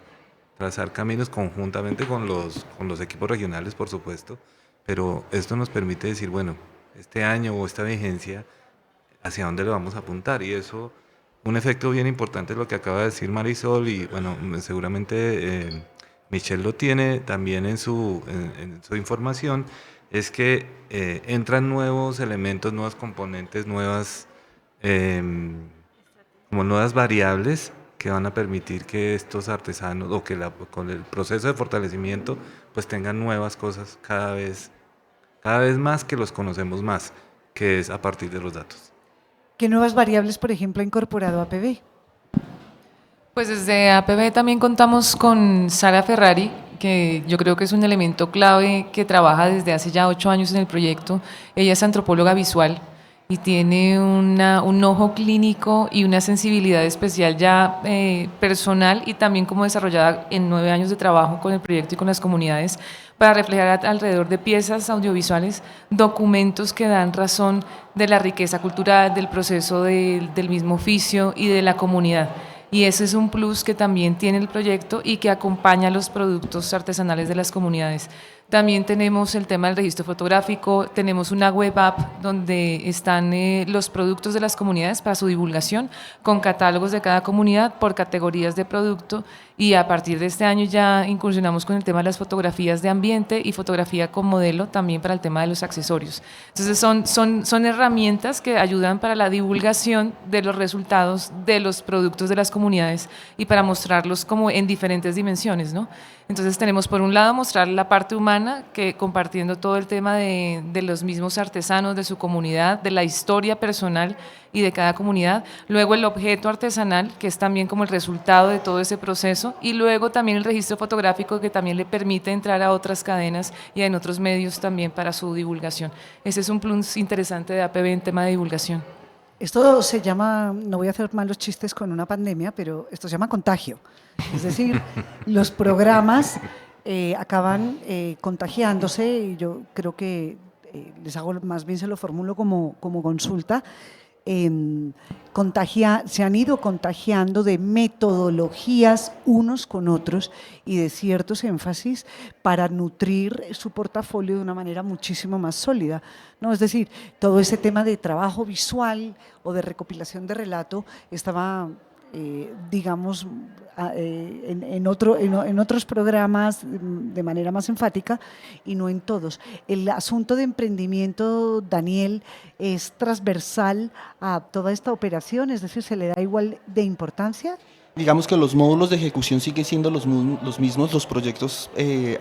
conjuntamente con los equipos regionales, por supuesto, pero esto nos permite decir, bueno, este año o esta vigencia, hacia dónde le vamos a apuntar, y eso, un efecto bien importante es lo que acaba de decir Marisol, y bueno, seguramente Michelle lo tiene también en su información, es que entran nuevos elementos, nuevos componentes, nuevas variables que van a permitir que estos artesanos, o que con el proceso de fortalecimiento, pues tengan nuevas cosas cada vez más, que los conocemos más, que es a partir de los datos. ¿Qué nuevas variables, por ejemplo, ha incorporado APB? Pues desde APB también contamos con Sara Ferrari, que yo creo que es un elemento clave que trabaja desde hace ya 8 años en el proyecto. Ella es antropóloga visual y tiene un ojo clínico y una sensibilidad especial ya personal, y también como desarrollada en 9 años de trabajo con el proyecto y con las comunidades, para reflejar alrededor de piezas audiovisuales documentos que dan razón de la riqueza cultural, del proceso del mismo oficio y de la comunidad. Y ese es un plus que también tiene el proyecto y que acompaña los productos artesanales de las comunidades. También tenemos el tema del registro fotográfico, tenemos una web app donde están los productos de las comunidades para su divulgación, con catálogos de cada comunidad por categorías de producto, y a partir de este año ya incursionamos con el tema de las fotografías de ambiente y fotografía con modelo también para el tema de los accesorios. Entonces son herramientas que ayudan para la divulgación de los resultados de los productos de las comunidades y para mostrarlos como en diferentes dimensiones, ¿no? Entonces tenemos por un lado mostrar la parte humana, que compartiendo todo el tema de los mismos artesanos, de su comunidad, de la historia personal y de cada comunidad, luego el objeto artesanal, que es también como el resultado de todo ese proceso, y luego también el registro fotográfico, que también le permite entrar a otras cadenas y en otros medios también para su divulgación. Ese es un plus interesante de APB en tema de divulgación. Esto se llama, no voy a hacer malos chistes con una pandemia, pero esto se llama contagio. Es decir, los programas acaban contagiándose, y yo creo que les hago, más bien se lo formulo como consulta. Se han ido contagiando de metodologías unos con otros y de ciertos énfasis para nutrir su portafolio de una manera muchísimo más sólida, ¿no? Es decir, todo ese tema de trabajo visual o de recopilación de relato estaba, digamos, en otros programas de manera más enfática y no en todos. El asunto de emprendimiento, Daniel, es transversal a toda esta operación, es decir, ¿se le da igual de importancia? Digamos que los módulos de ejecución siguen siendo los mismos, los proyectos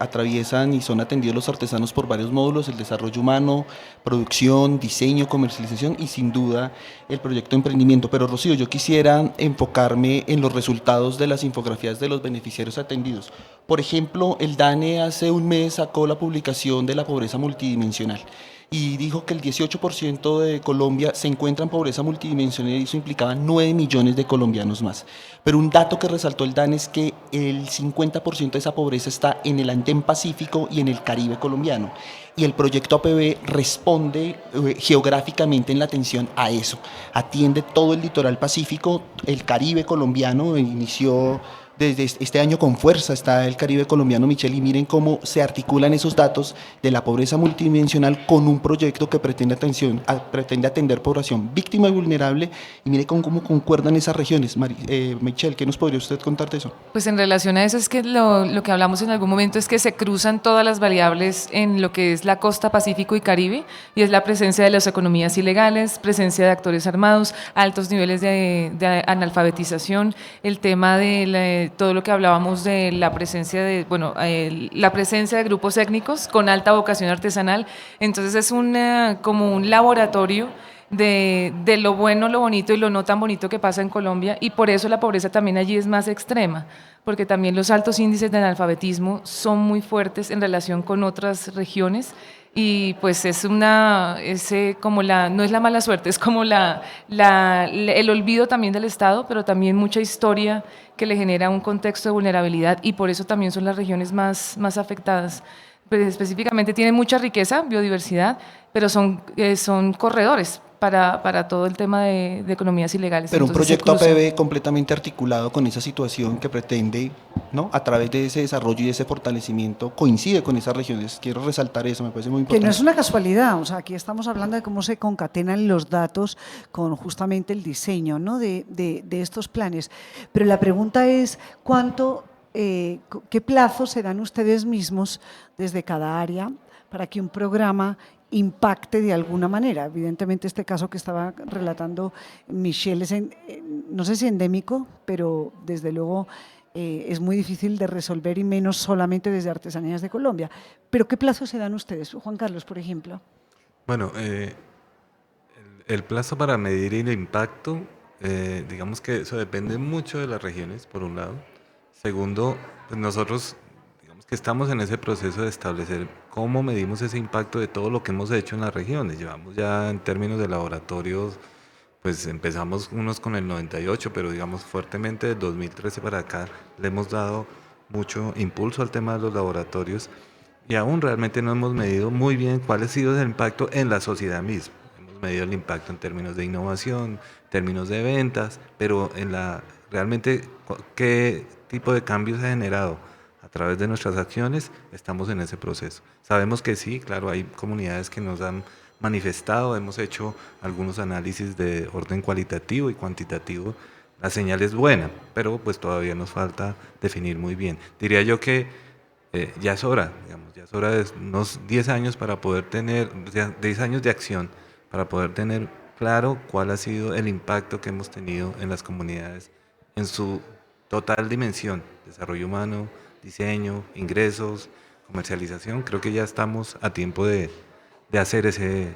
atraviesan y son atendidos los artesanos por varios módulos: el desarrollo humano, producción, diseño, comercialización y sin duda el proyecto de emprendimiento. Pero Rocío, yo quisiera enfocarme en los resultados de las infografías de los beneficiarios atendidos. Por ejemplo, el DANE hace un mes sacó la publicación de la pobreza multidimensional y dijo que el 18% de Colombia se encuentra en pobreza multidimensional y eso implicaba 9 millones de colombianos más. Pero un dato que resaltó el DAN es que el 50% de esa pobreza está en el Andén Pacífico y en el Caribe colombiano. Y el proyecto APB responde geográficamente en la atención a eso. Atiende todo el litoral pacífico, el Caribe colombiano, inició desde este año con fuerza, está el Caribe colombiano, Michelle, y miren cómo se articulan esos datos de la pobreza multidimensional con un proyecto que pretende atender población víctima y vulnerable, y mire cómo concuerdan esas regiones. Michelle, ¿qué nos podría usted contar de eso? Pues en relación a eso es que lo que hablamos en algún momento es que se cruzan todas las variables en lo que es la costa Pacífico y Caribe, y es la presencia de las economías ilegales, presencia de actores armados, altos niveles de analfabetización, el tema de todo lo que hablábamos de la presencia la presencia de grupos étnicos con alta vocación artesanal. Entonces es como un laboratorio de lo bueno, lo bonito y lo no tan bonito que pasa en Colombia, y por eso la pobreza también allí es más extrema, porque también los altos índices de analfabetismo son muy fuertes en relación con otras regiones. Y pues no es la mala suerte, es como el olvido también del Estado, pero también mucha historia que le genera un contexto de vulnerabilidad, y por eso también son las regiones más afectadas. Pues específicamente tienen mucha riqueza, biodiversidad, pero son corredores para todo el tema de economías ilegales. Pero entonces, un proyecto APB completamente articulado con esa situación que pretende, ¿no?, a través de ese desarrollo y ese fortalecimiento, coincide con esas regiones. Quiero resaltar eso, me parece muy importante. Que no es una casualidad, o sea, aquí estamos hablando de cómo se concatenan los datos con justamente el diseño, ¿no?, de estos planes. Pero la pregunta es, ¿qué plazo se dan ustedes mismos desde cada área para que un programa impacte de alguna manera? Evidentemente este caso que estaba relatando Michelle es, no sé si endémico, pero desde luego es muy difícil de resolver, y menos solamente desde Artesanías de Colombia. ¿Pero qué plazo se dan ustedes? Juan Carlos, por ejemplo. Bueno, el plazo para medir el impacto, digamos que eso depende mucho de las regiones, por un lado. Segundo, pues nosotros que estamos en ese proceso de establecer cómo medimos ese impacto de todo lo que hemos hecho en las regiones. Llevamos ya en términos de laboratorios, pues empezamos unos con el 98, pero digamos fuertemente del 2013 para acá le hemos dado mucho impulso al tema de los laboratorios, y aún realmente no hemos medido muy bien cuál ha sido el impacto en la sociedad misma. Hemos medido el impacto en términos de innovación, en términos de ventas, pero realmente qué tipo de cambios ha generado a través de nuestras acciones. Estamos en ese proceso. Sabemos que sí, claro, hay comunidades que nos han manifestado, hemos hecho algunos análisis de orden cualitativo y cuantitativo. La señal es buena, pero pues todavía nos falta definir muy bien. Diría yo que ya es hora, de unos 10 años para poder tener, 10 años de acción, para poder tener claro cuál ha sido el impacto que hemos tenido en las comunidades en su total dimensión: desarrollo humano, diseño, ingresos, comercialización. Creo que ya estamos a tiempo de hacer ese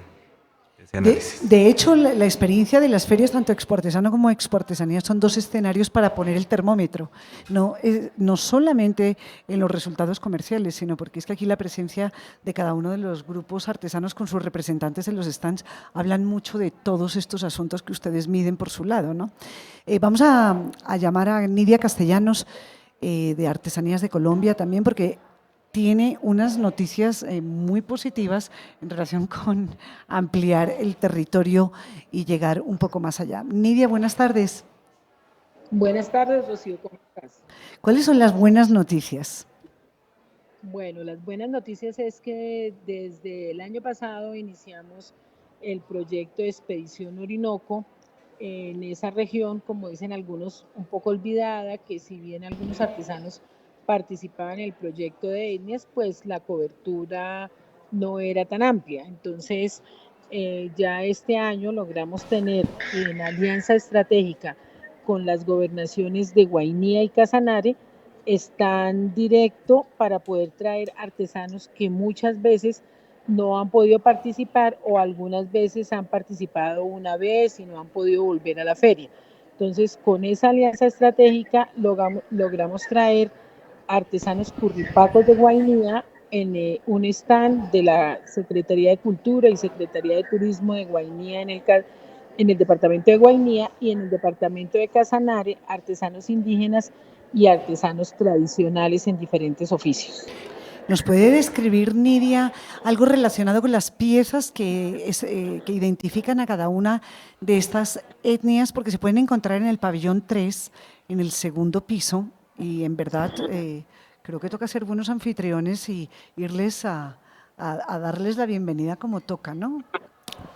análisis. De hecho, la experiencia de las ferias, tanto Exportesano como Exportesanía, son dos escenarios para poner el termómetro. No solamente en los resultados comerciales, sino porque es que aquí la presencia de cada uno de los grupos artesanos con sus representantes en los stands hablan mucho de todos estos asuntos que ustedes miden por su lado, ¿no? Vamos a llamar a Nidia Castellanos, de Artesanías de Colombia también, porque tiene unas noticias muy positivas en relación con ampliar el territorio y llegar un poco más allá. Nidia, buenas tardes. Buenas tardes, Rocío, ¿cómo estás? ¿Cuáles son las buenas noticias? Bueno, las buenas noticias es que desde el año pasado iniciamos el proyecto Expedición Orinoco en esa región, como dicen algunos, un poco olvidada, que si bien algunos artesanos participaban en el proyecto de etnias, pues la cobertura no era tan amplia. Entonces, ya este año logramos tener en alianza estratégica con las gobernaciones de Guainía y Casanare, están directo para poder traer artesanos que muchas veces no han podido participar o algunas veces han participado una vez y no han podido volver a la feria. Entonces, con esa alianza estratégica logramos traer artesanos curripacos de Guainía en un stand de la Secretaría de Cultura y Secretaría de Turismo de Guainía en el departamento de Guainía, y en el departamento de Casanare, artesanos indígenas y artesanos tradicionales en diferentes oficios. ¿Nos puede describir, Nidia, algo relacionado con las piezas que identifican a cada una de estas etnias? Porque se pueden encontrar en el pabellón 3, en el segundo piso, y en verdad creo que toca ser buenos anfitriones y irles a darles la bienvenida como toca, ¿no?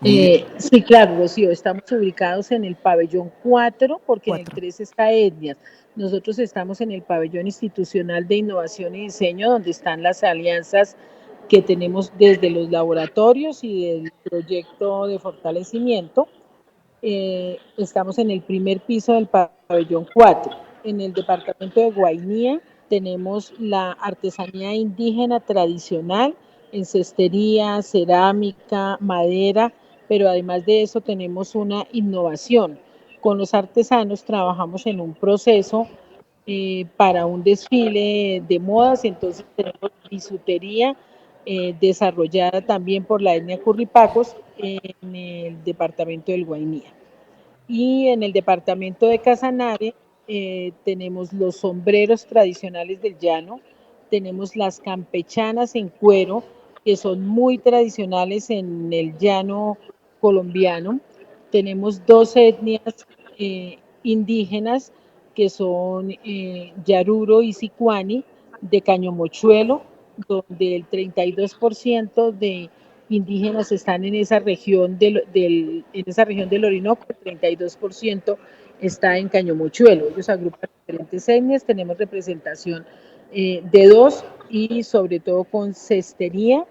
Sí, claro, Rocío, estamos ubicados en el pabellón 4, porque en el 3 está etnias. Nosotros estamos en el pabellón institucional de innovación y diseño, donde están las alianzas que tenemos desde los laboratorios y del proyecto de fortalecimiento. Estamos en el primer piso del pabellón 4. En el departamento de Guainía tenemos la artesanía indígena tradicional en cestería, cerámica, madera, pero además de eso tenemos una innovación. Con los artesanos trabajamos en un proceso para un desfile de modas, entonces tenemos bisutería desarrollada también por la etnia Curripacos en el departamento del Guainía. Y en el departamento de Casanare tenemos los sombreros tradicionales del llano, tenemos las campechanas en cuero, que son muy tradicionales en el llano colombiano. Tenemos dos etnias indígenas, que son Yaruro y Sicuani, de Cañomochuelo, donde el 32% de indígenas están en esa región en esa región del Orinoco, el 32% está en Cañomochuelo. Ellos agrupan diferentes etnias, tenemos representación de dos, y sobre todo con cestería.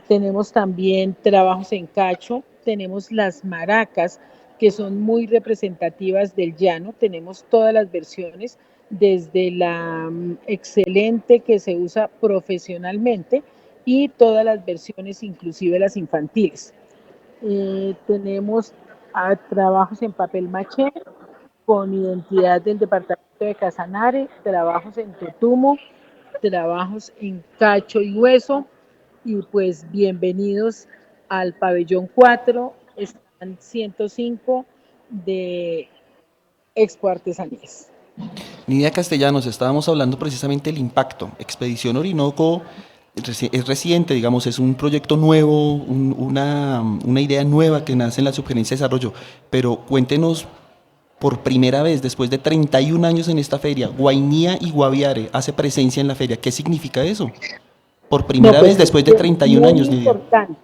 Tenemos también trabajos en cacho, tenemos las maracas, que son muy representativas del llano. Tenemos todas las versiones, desde la excelente, que se usa profesionalmente, y todas las versiones, inclusive las infantiles. Tenemos trabajos en papel maché con identidad del departamento de Casanare, trabajos en totumo, trabajos en cacho y hueso. Y pues bienvenidos al pabellón 4, están 105 de Expo Artesanías. Nidia Castellanos, estábamos hablando precisamente del impacto. Expedición Orinoco es reciente, digamos, es un proyecto nuevo, una idea nueva que nace en la Subgerencia de Desarrollo, pero cuéntenos, por primera vez, después de 31 años en esta feria, Guainía y Guaviare hace presencia en la feria. ¿Qué significa eso? Por primera vez después de 31 años, Nidia. Es importante,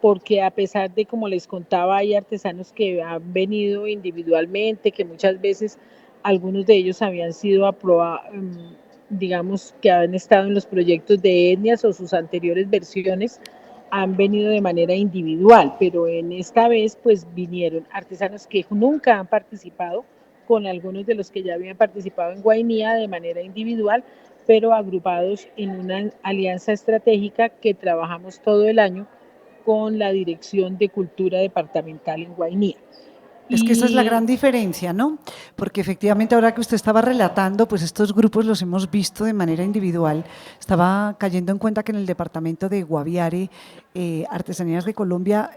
porque a pesar de, como les contaba, hay artesanos que han venido individualmente, que muchas veces algunos de ellos habían sido aprobados, digamos, que han estado en los proyectos de etnias o sus anteriores versiones, han venido de manera individual, pero en esta vez pues vinieron artesanos que nunca han participado con algunos de los que ya habían participado en Guainía de manera individual, pero agrupados en una alianza estratégica que trabajamos todo el año con la Dirección de Cultura Departamental en Guainía. Es que esa es la gran diferencia, ¿no? Porque efectivamente ahora que usted estaba relatando, pues estos grupos los hemos visto de manera individual. Estaba cayendo en cuenta que en el departamento de Guaviare, Artesanías de Colombia,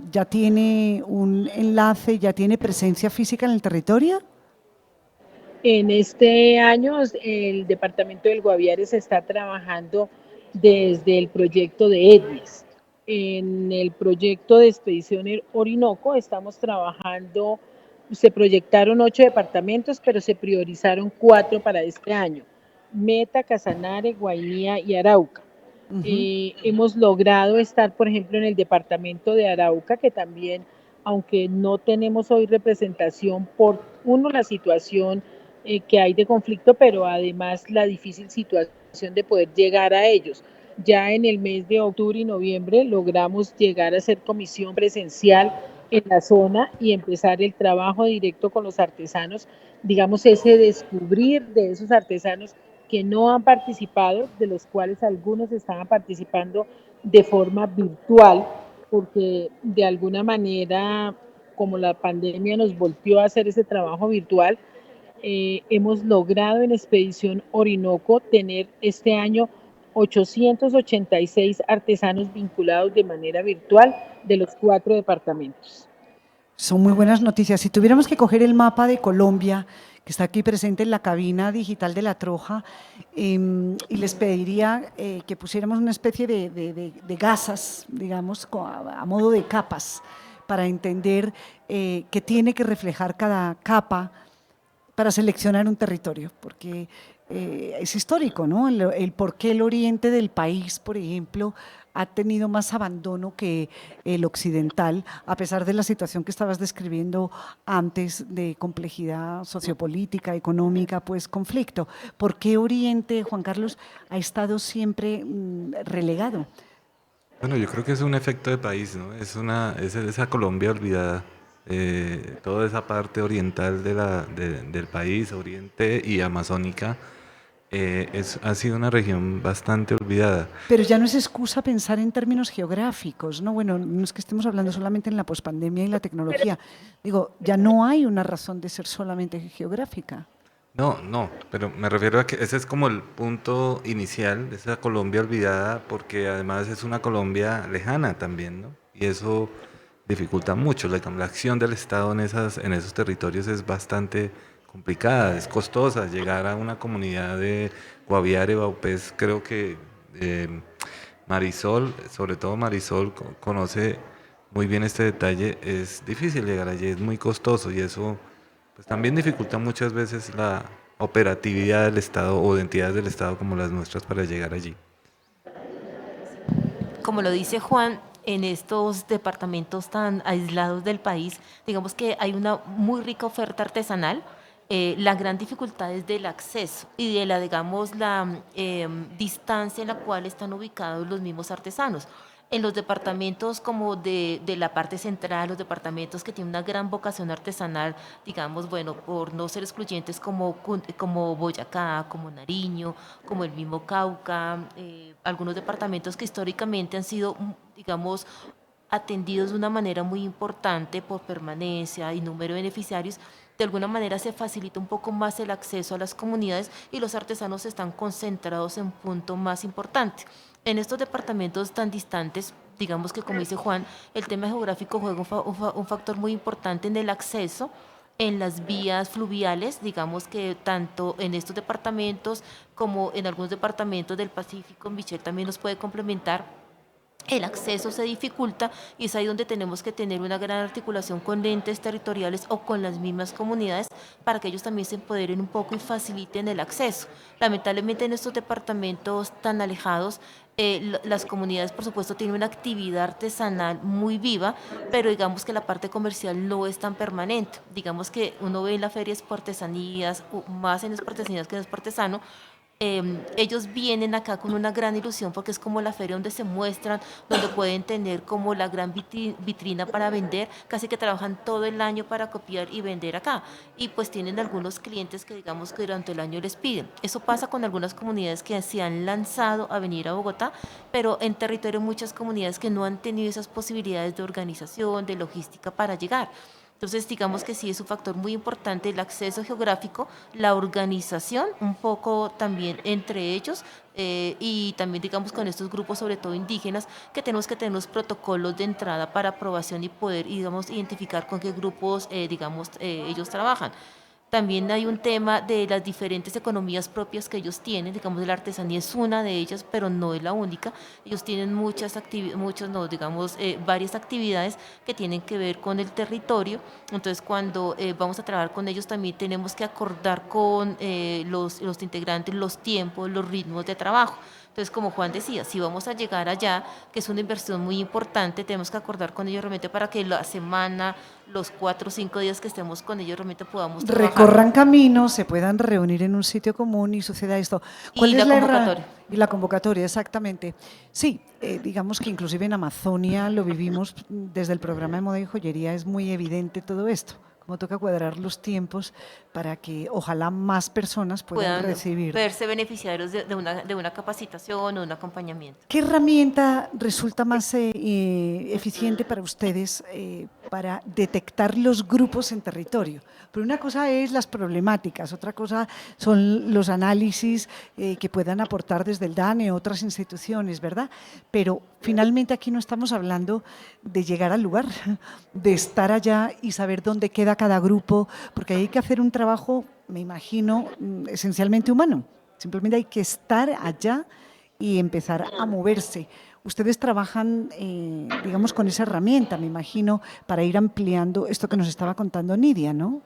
ya tiene un enlace, ya tiene presencia física en el territorio. En este año el departamento del Guaviare se está trabajando desde el proyecto de etnias. En el proyecto de Expedición Orinoco estamos trabajando, se proyectaron 8 departamentos, pero se priorizaron 4 para este año: Meta, Casanare, Guainía y Arauca. Hemos logrado estar, por ejemplo, en el departamento de Arauca, que también, aunque no tenemos hoy representación por, uno, la situación que hay de conflicto, pero además la difícil situación de poder llegar a ellos. Ya en el mes de octubre y noviembre logramos llegar a ser comisión presencial en la zona y empezar el trabajo directo con los artesanos, digamos, ese descubrir de esos artesanos que no han participado, de los cuales algunos estaban participando de forma virtual, porque de alguna manera, como la pandemia nos volvió a hacer ese trabajo virtual, hemos logrado en Expedición Orinoco tener este año 886 artesanos vinculados de manera virtual de los 4 departamentos. Son muy buenas noticias. Si tuviéramos que coger el mapa de Colombia, que está aquí presente en la cabina digital de La Troja, y les pediría que pusiéramos una especie de gasas, digamos, a modo de capas, para entender qué tiene que reflejar cada capa para seleccionar un territorio, porque es histórico, ¿no? El por qué el oriente del país, por ejemplo, ha tenido más abandono que el occidental, a pesar de la situación que estabas describiendo antes de complejidad sociopolítica, económica, pues conflicto. ¿Por qué Oriente, Juan Carlos, ha estado siempre relegado? Bueno, yo creo que es un efecto de país, ¿no? Es esa Colombia olvidada. Toda esa parte oriental del país, oriente y amazónica, ha sido una región bastante olvidada. Pero ya no es excusa pensar en términos geográficos, ¿no? Bueno, no es que estemos hablando solamente en la pospandemia y la tecnología. Digo, ya no hay una razón de ser solamente geográfica. No, pero me refiero a que ese es como el punto inicial de esa Colombia olvidada, porque además es una Colombia lejana también, ¿no? Y eso dificulta mucho. La acción del Estado en esos territorios es bastante complicada, es costosa. Llegar a una comunidad de Guaviare, Vaupés, creo que Marisol, sobre todo Marisol, conoce muy bien este detalle. Es difícil llegar allí, es muy costoso y eso pues también dificulta muchas veces la operatividad del Estado o de entidades del Estado como las nuestras para llegar allí. Como lo dice Juan, en estos departamentos tan aislados del país, digamos que hay una muy rica oferta artesanal. La gran dificultad es del acceso y de digamos, la distancia en la cual están ubicados los mismos artesanos. En los departamentos como de la parte central, los departamentos que tienen una gran vocación artesanal, digamos, bueno, por no ser excluyentes como Boyacá, como Nariño, como el mismo Cauca, algunos departamentos que históricamente han sido, digamos, atendidos de una manera muy importante por permanencia y número de beneficiarios, de alguna manera se facilita un poco más el acceso a las comunidades y los artesanos están concentrados en un punto más importante. En estos departamentos tan distantes, digamos que como dice Juan, el tema geográfico juega un factor muy importante en el acceso, en las vías fluviales, digamos que tanto en estos departamentos como en algunos departamentos del Pacífico, Michelle también nos puede complementar. El acceso se dificulta y es ahí donde tenemos que tener una gran articulación con entes territoriales o con las mismas comunidades para que ellos también se empoderen un poco y faciliten el acceso. Lamentablemente en estos departamentos tan alejados, las comunidades por supuesto tienen una actividad artesanal muy viva, pero digamos que la parte comercial no es tan permanente. Digamos que uno ve en la feria artesanías, más en las artesanías que en el artesano, ellos vienen acá con una gran ilusión porque es como la feria donde se muestran, donde pueden tener como la gran vitrina para vender, casi que trabajan todo el año para copiar y vender acá. Y pues tienen algunos clientes que digamos que durante el año les piden. Eso pasa con algunas comunidades que se han lanzado a venir a Bogotá, pero en territorio hay muchas comunidades que no han tenido esas posibilidades de organización, de logística para llegar. Entonces, digamos que sí es un factor muy importante el acceso geográfico, la organización, un poco también entre ellos y también, digamos, con estos grupos, sobre todo indígenas, que tenemos que tener los protocolos de entrada para aprobación y poder, digamos, identificar con qué grupos, ellos trabajan. También hay un tema de las diferentes economías propias que ellos tienen, digamos, la artesanía es una de ellas, pero no es la única. Ellos tienen varias actividades que tienen que ver con el territorio. Entonces, cuando vamos a trabajar con ellos, también tenemos que acordar con los integrantes los tiempos, los ritmos de trabajo. Entonces, como Juan decía, si vamos a llegar allá, que es una inversión muy importante, tenemos que acordar con ellos realmente para que la semana, los 4 o 5 días que estemos con ellos, realmente podamos trabajar. Recorran caminos, se puedan reunir en un sitio común y suceda esto. ¿Cuál es la convocatoria? Y la convocatoria, exactamente. Sí, digamos que inclusive en Amazonia lo vivimos desde el programa de moda y joyería, es muy evidente todo esto. Como toca cuadrar los tiempos para que ojalá más personas puedan recibir. Verse beneficiarios de una capacitación o un acompañamiento. ¿Qué herramienta resulta más eficiente para ustedes para detectar los grupos en territorio? Pero una cosa es las problemáticas, otra cosa son los análisis que puedan aportar desde el DANE o otras instituciones, ¿verdad? Pero finalmente aquí no estamos hablando de llegar al lugar, de estar allá y saber dónde queda cada grupo, porque hay que hacer un trabajo, me imagino, esencialmente humano. Simplemente hay que estar allá y empezar a moverse. Ustedes trabajan, digamos, con esa herramienta, me imagino, para ir ampliando esto que nos estaba contando Nidia, ¿no?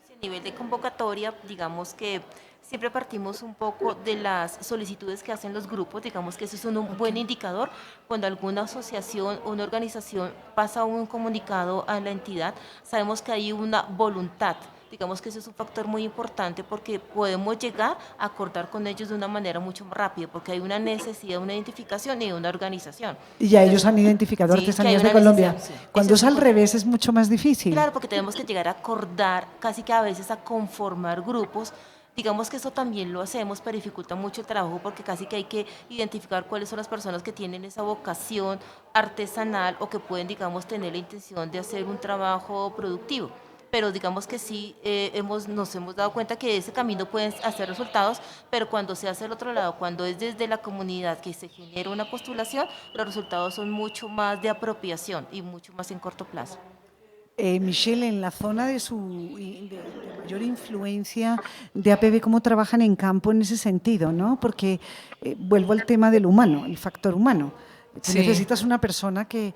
Sí, a nivel de convocatoria, digamos que siempre partimos un poco de las solicitudes que hacen los grupos, digamos que eso es un buen indicador. Cuando alguna asociación o una organización pasa un comunicado a la entidad, sabemos que hay una voluntad. Digamos que ese es un factor muy importante porque podemos llegar a acordar con ellos de una manera mucho más rápida, porque hay una necesidad, una identificación y una organización. Y ya ellos han identificado Artesanías de Colombia. Sí. Cuando es al revés es mucho más difícil. Claro, porque tenemos que llegar a acordar, casi que a veces a conformar grupos. Digamos que eso también lo hacemos, pero dificulta mucho el trabajo porque casi que hay que identificar cuáles son las personas que tienen esa vocación artesanal o que pueden, digamos, tener la intención de hacer un trabajo productivo. Pero digamos que sí nos hemos dado cuenta que ese camino puede hacer resultados, pero cuando se hace al otro lado, cuando es desde la comunidad que se genera una postulación, los resultados son mucho más de apropiación y mucho más en corto plazo. Michelle, en la zona de mayor influencia de APB, ¿cómo trabajan en campo en ese sentido, ¿no? Porque vuelvo al tema del humano, el factor humano. Tú necesitas una persona que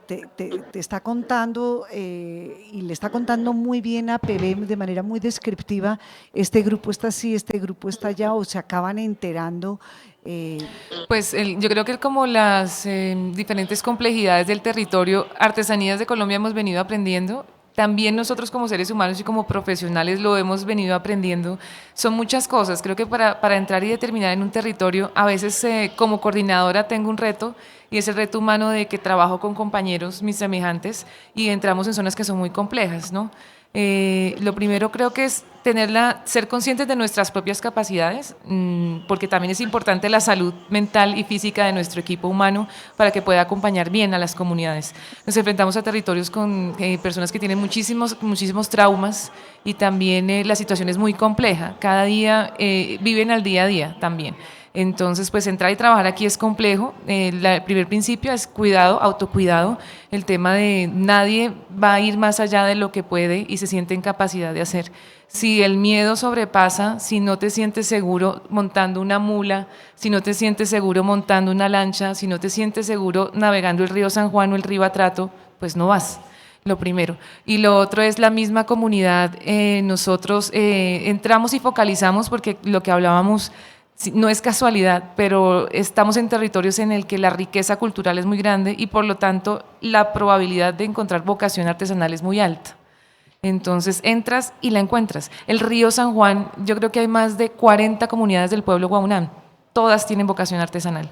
te está contando y le está contando muy bien a APB de manera muy descriptiva, este grupo está así, este grupo está allá, o se acaban enterando. Pues yo creo que como las diferentes complejidades del territorio, Artesanías de Colombia hemos venido aprendiendo. También nosotros como seres humanos y como profesionales lo hemos venido aprendiendo. Son muchas cosas. Creo que para entrar y determinar en un territorio, a veces como coordinadora tengo un reto y es el reto humano de que trabajo con compañeros, mis semejantes, y entramos en zonas que son muy complejas, ¿no? Lo primero creo que es ser conscientes de nuestras propias capacidades, porque también es importante la salud mental y física de nuestro equipo humano para que pueda acompañar bien a las comunidades. Nos enfrentamos a territorios con personas que tienen muchísimos traumas y también la situación es muy compleja. Cada día viven al día a día también. Entonces, pues entrar y trabajar aquí es complejo. El primer principio es cuidado, autocuidado. El tema de nadie va a ir más allá de lo que puede y se siente en capacidad de hacer. Si el miedo sobrepasa, si no te sientes seguro montando una mula, si no te sientes seguro montando una lancha, si no te sientes seguro navegando el río San Juan o el río Atrato, pues no vas. Lo primero. Y lo otro es la misma comunidad. Nosotros entramos y focalizamos porque lo que hablábamos no es casualidad, pero estamos en territorios en el que la riqueza cultural es muy grande y por lo tanto la probabilidad de encontrar vocación artesanal es muy alta. Entonces entras y la encuentras. El río San Juan, yo creo que hay más de 40 comunidades del pueblo Guaunán, todas tienen vocación artesanal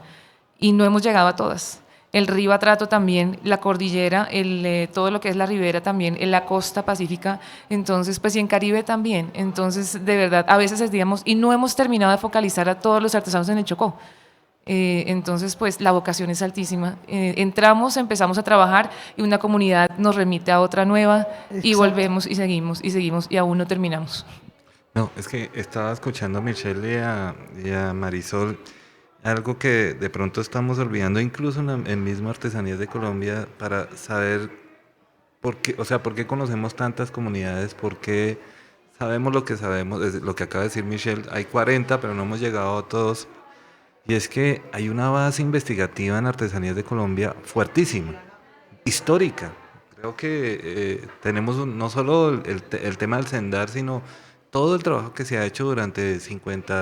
y no hemos llegado a todas. El río Atrato también, la cordillera, todo lo que es la ribera también, en la costa pacífica, entonces, pues y en Caribe también. Entonces, de verdad, a veces digamos, y no hemos terminado de focalizar a todos los artesanos en el Chocó. Entonces, pues la vocación es altísima. Entramos, empezamos a trabajar y una comunidad nos remite a otra nueva. Exacto. Y volvemos y seguimos y aún no terminamos. No, es que estaba escuchando a Michelle y a Marisol. Algo que de pronto estamos olvidando incluso en mismo Artesanías de Colombia para saber por qué conocemos tantas comunidades, por qué sabemos lo que sabemos, es lo que acaba de decir Michelle, hay 40 pero no hemos llegado a todos, y es que hay una base investigativa en Artesanías de Colombia fuertísima, histórica. Creo que tenemos no solo el tema del Sendar, sino todo el trabajo que se ha hecho durante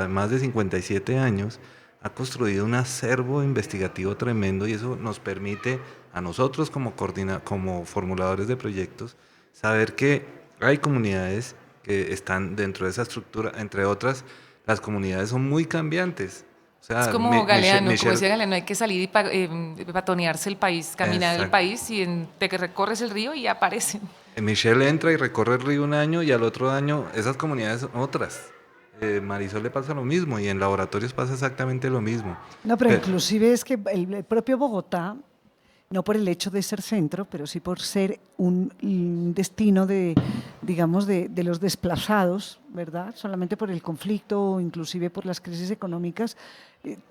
más de 57 años, ha construido un acervo investigativo tremendo y eso nos permite a nosotros como formuladores de proyectos saber que hay comunidades que están dentro de esa estructura, entre otras, las comunidades son muy cambiantes. O sea, es como Galeano, como decía Galeano, hay que salir y patonearse el país, caminar el país y te que recorres el río y aparecen. Michelle entra y recorre el río un año y al otro año esas comunidades son otras. Marisol le pasa lo mismo y en laboratorios pasa exactamente lo mismo. No, pero inclusive es que el propio Bogotá, no por el hecho de ser centro, pero sí por ser un destino digamos, de los desplazados, ¿verdad? Solamente por el conflicto o inclusive por las crisis económicas,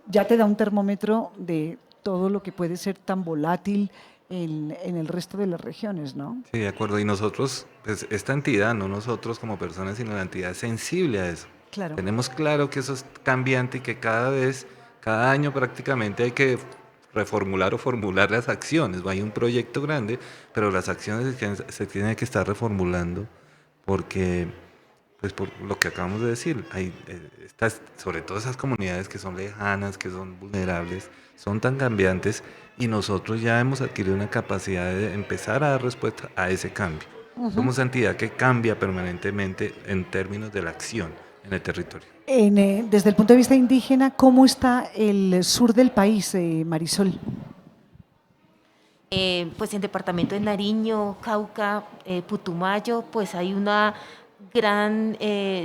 ya te da un termómetro de todo lo que puede ser tan volátil en el resto de las regiones, ¿no? Sí, de acuerdo. Y nosotros, pues esta entidad, no nosotros como personas, sino la entidad es sensible a eso. Claro. Tenemos claro que eso es cambiante y que cada año prácticamente hay que reformular o formular las acciones. Hay un proyecto grande, pero las acciones se tienen que estar reformulando porque, pues por lo que acabamos de decir, hay sobre todo esas comunidades que son lejanas, que son vulnerables, son tan cambiantes y nosotros ya hemos adquirido una capacidad de empezar a dar respuesta a ese cambio. Somos una entidad que cambia permanentemente en términos de la acción en el territorio. Desde el punto de vista indígena, ¿cómo está el sur del país, Marisol? Pues en departamento de Nariño, Cauca, Putumayo, pues hay una gran,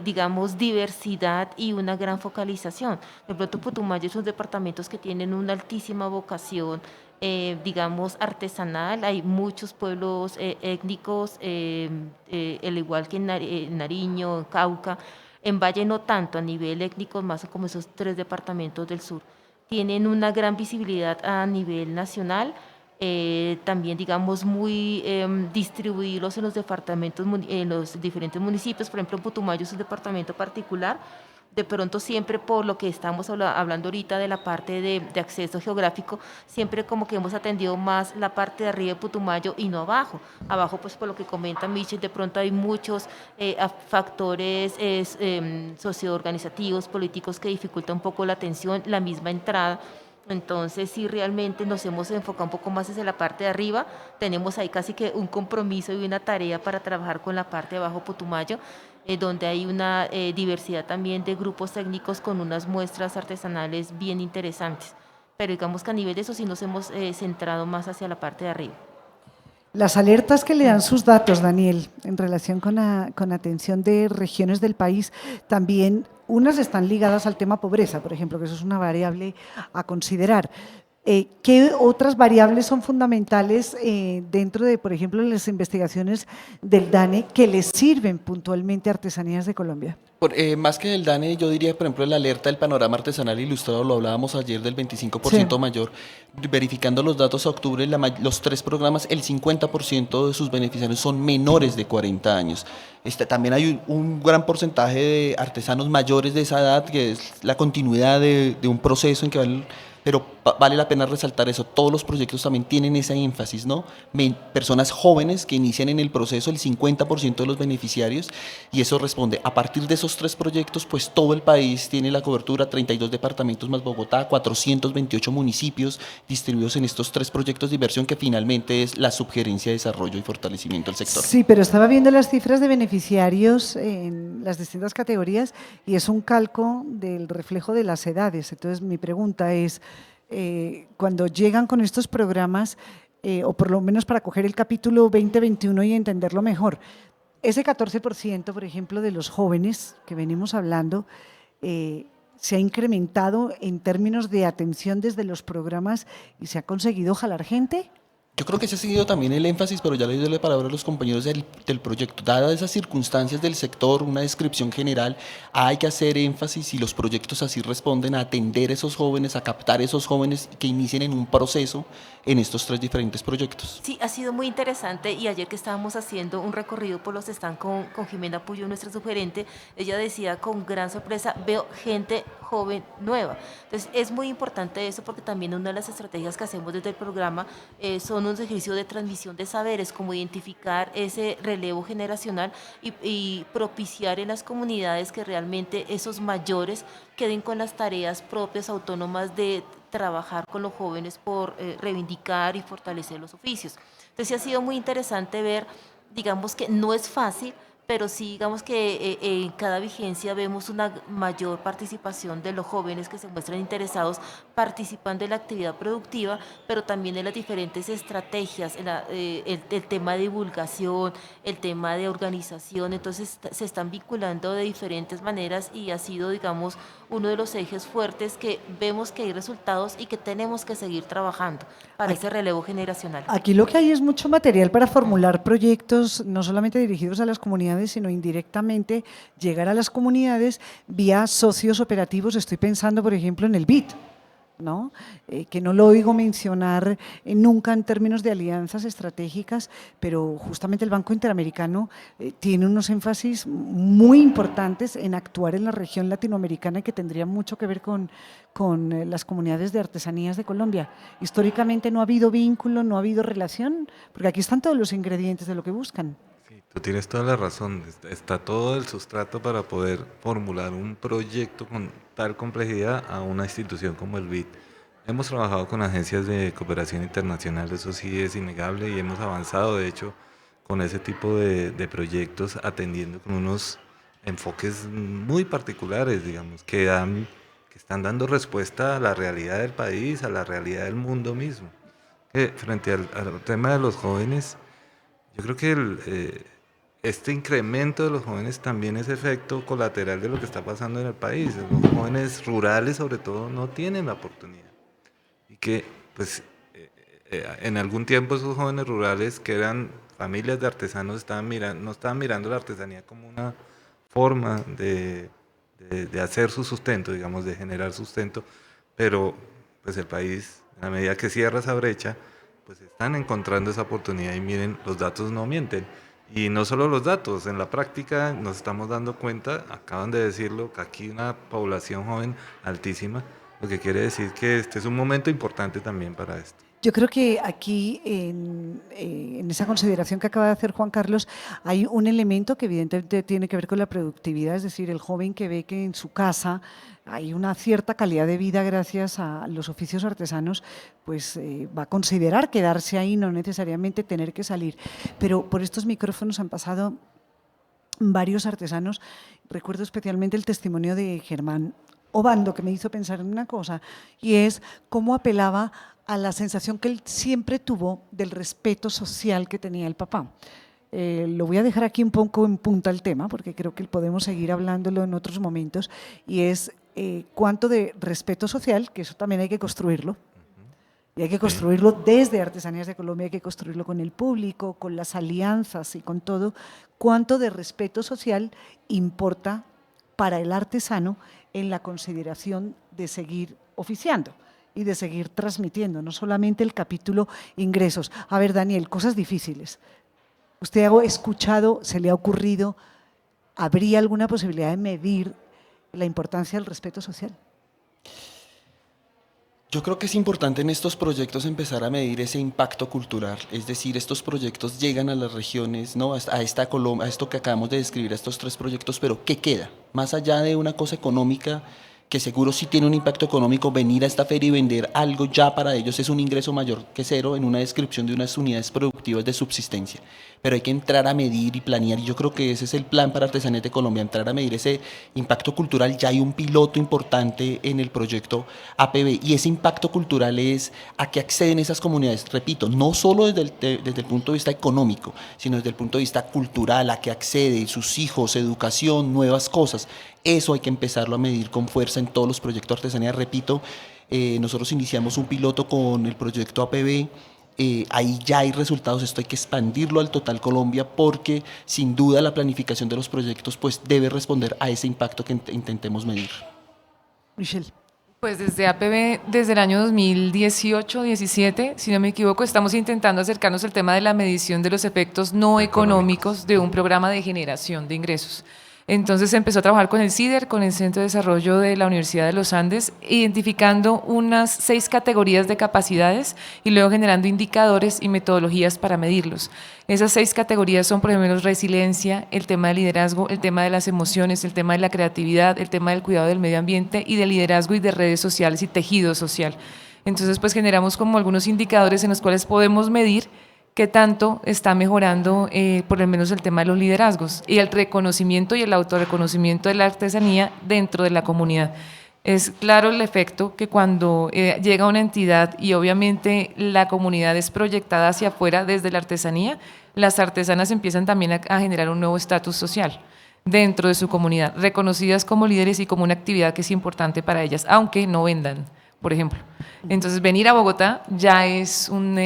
digamos, diversidad y una gran focalización. De pronto Putumayo son departamentos que tienen una altísima vocación, digamos, artesanal. Hay muchos pueblos étnicos, al igual que en Nariño, en Cauca. En Valle no tanto, a nivel étnico, más como esos 3 departamentos del sur. Tienen una gran visibilidad a nivel nacional, también digamos muy distribuidos en los departamentos, en los diferentes municipios. Por ejemplo, en Putumayo es un departamento particular, de pronto siempre por lo que estamos hablando ahorita de la parte de acceso geográfico, siempre como que hemos atendido más la parte de arriba de Putumayo y no abajo. Abajo, pues por lo que comenta Michelle, de pronto hay muchos factores socioorganizativos, políticos que dificultan un poco la atención, la misma entrada. Entonces, sí, realmente nos hemos enfocado un poco más hacia la parte de arriba. Tenemos ahí casi que un compromiso y una tarea para trabajar con la parte de abajo Putumayo, donde hay una diversidad también de grupos técnicos con unas muestras artesanales bien interesantes. Pero digamos que a nivel de eso sí nos hemos centrado más hacia la parte de arriba. Las alertas que le dan sus datos, Daniel, en relación con atención de regiones del país, también unas están ligadas al tema pobreza, por ejemplo, que eso es una variable a considerar. ¿Qué otras variables son fundamentales dentro de, por ejemplo, las investigaciones del DANE que les sirven puntualmente a Artesanías de Colombia? Más que del DANE, yo diría, por ejemplo, la alerta del panorama artesanal ilustrado, lo hablábamos ayer, del 25% mayor. Verificando los datos a octubre, los 3 programas, el 50% de sus beneficiarios son menores de 40 años. También hay un gran porcentaje de artesanos mayores de esa edad, que es la continuidad de un proceso en que van, pero vale la pena resaltar eso, todos los proyectos también tienen ese énfasis, ¿no? Personas jóvenes que inician en el proceso, el 50% de los beneficiarios, y eso responde, a partir de esos 3 proyectos, pues todo el país tiene la cobertura, 32 departamentos más Bogotá, 428 municipios distribuidos en estos 3 proyectos de inversión que finalmente es la Subgerencia de Desarrollo y Fortalecimiento del Sector. Sí, pero estaba viendo las cifras de beneficiarios en las distintas categorías y es un calco del reflejo de las edades. Entonces, mi pregunta es, cuando llegan con estos programas, o por lo menos para coger el capítulo 2021 y entenderlo mejor, ese 14%, por ejemplo, de los jóvenes que venimos hablando, se ha incrementado en términos de atención desde los programas y se ha conseguido jalar gente. Yo creo que ese ha sido también el énfasis, pero ya le doy la palabra a los compañeros del proyecto. Dadas esas circunstancias del sector, una descripción general, hay que hacer énfasis y los proyectos así responden a atender a esos jóvenes, a captar a esos jóvenes que inicien en un proceso en estos 3 diferentes proyectos. Sí, ha sido muy interesante y ayer que estábamos haciendo un recorrido por los stands con Jimena Puyo, nuestra subgerente, ella decía con gran sorpresa, veo gente joven nueva. Entonces es muy importante eso porque también una de las estrategias que hacemos desde el programa son un ejercicio de transmisión de saberes, como identificar ese relevo generacional y propiciar en las comunidades que realmente esos mayores queden con las tareas propias, autónomas de trabajar con los jóvenes por reivindicar y fortalecer los oficios. Entonces sí ha sido muy interesante ver, digamos que no es fácil, pero sí digamos que en cada vigencia vemos una mayor participación de los jóvenes que se muestran interesados participando en la actividad productiva, pero también en las diferentes estrategias, el tema de divulgación, el tema de organización, entonces se están vinculando de diferentes maneras y ha sido, digamos, uno de los ejes fuertes que vemos que hay resultados y que tenemos que seguir trabajando para ese relevo generacional. Aquí lo que hay es mucho material para formular proyectos, no solamente dirigidos a las comunidades, sino indirectamente llegar a las comunidades vía socios operativos. Estoy pensando, por ejemplo, en el BID, ¿no? Que no lo oigo mencionar nunca en términos de alianzas estratégicas, pero justamente el Banco Interamericano tiene unos énfasis muy importantes en actuar en la región latinoamericana y que tendría mucho que ver con las comunidades de artesanías de Colombia. Históricamente no ha habido vínculo, no ha habido relación, porque aquí están todos los ingredientes de lo que buscan. Sí, tú tienes toda la razón, está todo el sustrato para poder formular un proyecto con tal complejidad a una institución como el BID. Hemos trabajado con agencias de cooperación internacional, eso sí es innegable, y hemos avanzado de hecho con ese tipo de proyectos atendiendo con unos enfoques muy particulares, digamos, que están dando respuesta a la realidad del país, a la realidad del mundo mismo. Frente al tema de los jóvenes, yo creo que este incremento de los jóvenes también es efecto colateral de lo que está pasando en el país. Los jóvenes rurales, sobre todo, no tienen la oportunidad. Y que, pues, en algún tiempo esos jóvenes rurales, que eran familias de artesanos, no estaban mirando la artesanía como una forma de hacer su sustento, digamos, de generar sustento, pero pues el país, a medida que cierra esa brecha, pues están encontrando esa oportunidad y miren, los datos no mienten. Y no solo los datos, en la práctica nos estamos dando cuenta, acaban de decirlo, que aquí hay una población joven altísima, lo que quiere decir que este es un momento importante también para esto. Yo creo que aquí, en esa consideración que acaba de hacer Juan Carlos, hay un elemento que evidentemente tiene que ver con la productividad, es decir, el joven que ve que en su casa hay una cierta calidad de vida gracias a los oficios artesanos, pues va a considerar quedarse ahí, no necesariamente tener que salir. Pero por estos micrófonos han pasado varios artesanos, recuerdo especialmente el testimonio de Germán Obando, que me hizo pensar en una cosa, y es cómo apelaba a la sensación que él siempre tuvo del respeto social que tenía el papá. Lo voy a dejar aquí un poco en punta el tema, porque creo que podemos seguir hablándolo en otros momentos, y es cuánto de respeto social, que eso también hay que construirlo, y hay que construirlo desde Artesanías de Colombia, hay que construirlo con el público, con las alianzas y con todo, cuánto de respeto social importa para el artesano en la consideración de seguir oficiando y de seguir transmitiendo, no solamente el capítulo ingresos. A ver, Daniel, cosas difíciles. ¿Usted ha escuchado, se le ha ocurrido, habría alguna posibilidad de medir la importancia del respeto social? Yo creo que es importante en estos proyectos empezar a medir ese impacto cultural, es decir, estos proyectos llegan a las regiones, ¿no? a esto que acabamos de describir, a estos 3 proyectos, pero ¿qué queda? Más allá de una cosa económica, que seguro sí tiene un impacto económico, venir a esta feria y vender algo ya para ellos es un ingreso mayor que cero en una descripción de unas unidades productivas de subsistencia. Pero hay que entrar a medir y planear, y yo creo que ese es el plan para Artesanías de Colombia, entrar a medir ese impacto cultural. Ya hay un piloto importante en el proyecto APB, y ese impacto cultural es a qué acceden esas comunidades, repito, no solo desde el punto de vista económico, sino desde el punto de vista cultural, a qué acceden sus hijos, educación, nuevas cosas. Eso hay que empezarlo a medir con fuerza en todos los proyectos de artesanía. Repito, nosotros iniciamos un piloto con el proyecto APB, ahí ya hay resultados, esto hay que expandirlo al total Colombia, porque sin duda la planificación de los proyectos pues debe responder a ese impacto que intentemos medir. Michelle. Pues desde APB, desde el año 2018-17, si no me equivoco, estamos intentando acercarnos al tema de la medición de los efectos no económicos de un programa de generación de ingresos. Entonces se empezó a trabajar con el CIDER, con el Centro de Desarrollo de la Universidad de los Andes, identificando unas 6 categorías de capacidades y luego generando indicadores y metodologías para medirlos. Esas 6 categorías son, por ejemplo, resiliencia, el tema del liderazgo, el tema de las emociones, el tema de la creatividad, el tema del cuidado del medio ambiente y del liderazgo y de redes sociales y tejido social. Entonces, pues generamos como algunos indicadores en los cuales podemos medir qué tanto está mejorando por lo menos el tema de los liderazgos y el reconocimiento y el autorreconocimiento de la artesanía dentro de la comunidad. Es claro el efecto que cuando llega una entidad y obviamente la comunidad es proyectada hacia afuera desde la artesanía, las artesanas empiezan también a generar un nuevo estatus social dentro de su comunidad, reconocidas como líderes y como una actividad que es importante para ellas, aunque no vendan, por ejemplo. Entonces, venir a Bogotá ya es un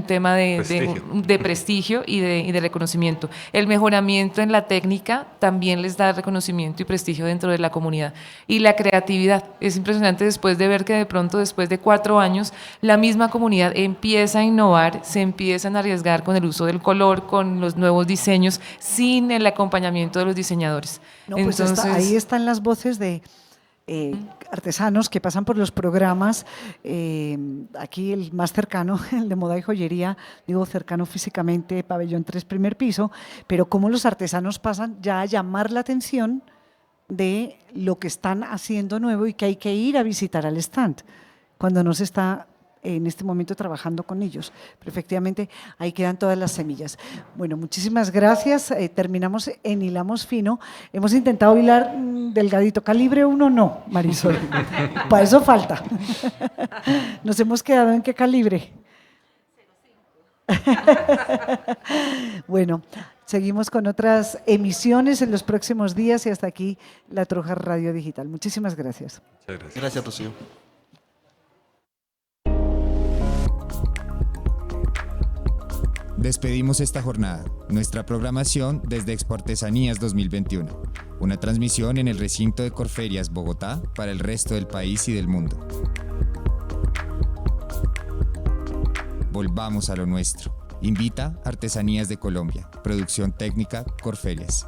tema de prestigio y de reconocimiento. El mejoramiento en la técnica también les da reconocimiento y prestigio dentro de la comunidad. Y la creatividad, es impresionante después de ver que de pronto, después de 4 años, la misma comunidad empieza a innovar, se empiezan a arriesgar con el uso del color, con los nuevos diseños, sin el acompañamiento de los diseñadores. No, pues ahí están las voces de artesanos que pasan por los programas, aquí el más cercano, el de moda y joyería, digo cercano físicamente, pabellón 3, primer piso, pero cómo los artesanos pasan ya a llamar la atención de lo que están haciendo nuevo y que hay que ir a visitar al stand, cuando no se está en este momento trabajando con ellos. Pero efectivamente ahí quedan todas las semillas. Bueno, muchísimas gracias. Terminamos en Hilamos Fino. Hemos intentado hilar delgadito. Calibre 1 no, Marisol. Para eso falta. Nos hemos quedado en qué calibre. 0,5. Bueno, seguimos con otras emisiones en los próximos días y hasta aquí La Troja Radio Digital. Muchísimas gracias. Muchas gracias. Gracias, Rocío. Despedimos esta jornada, nuestra programación desde Expo Artesanías 2021, una transmisión en el recinto de Corferias, Bogotá, para el resto del país y del mundo. Volvamos a lo nuestro. Invita Artesanías de Colombia, producción técnica Corferias.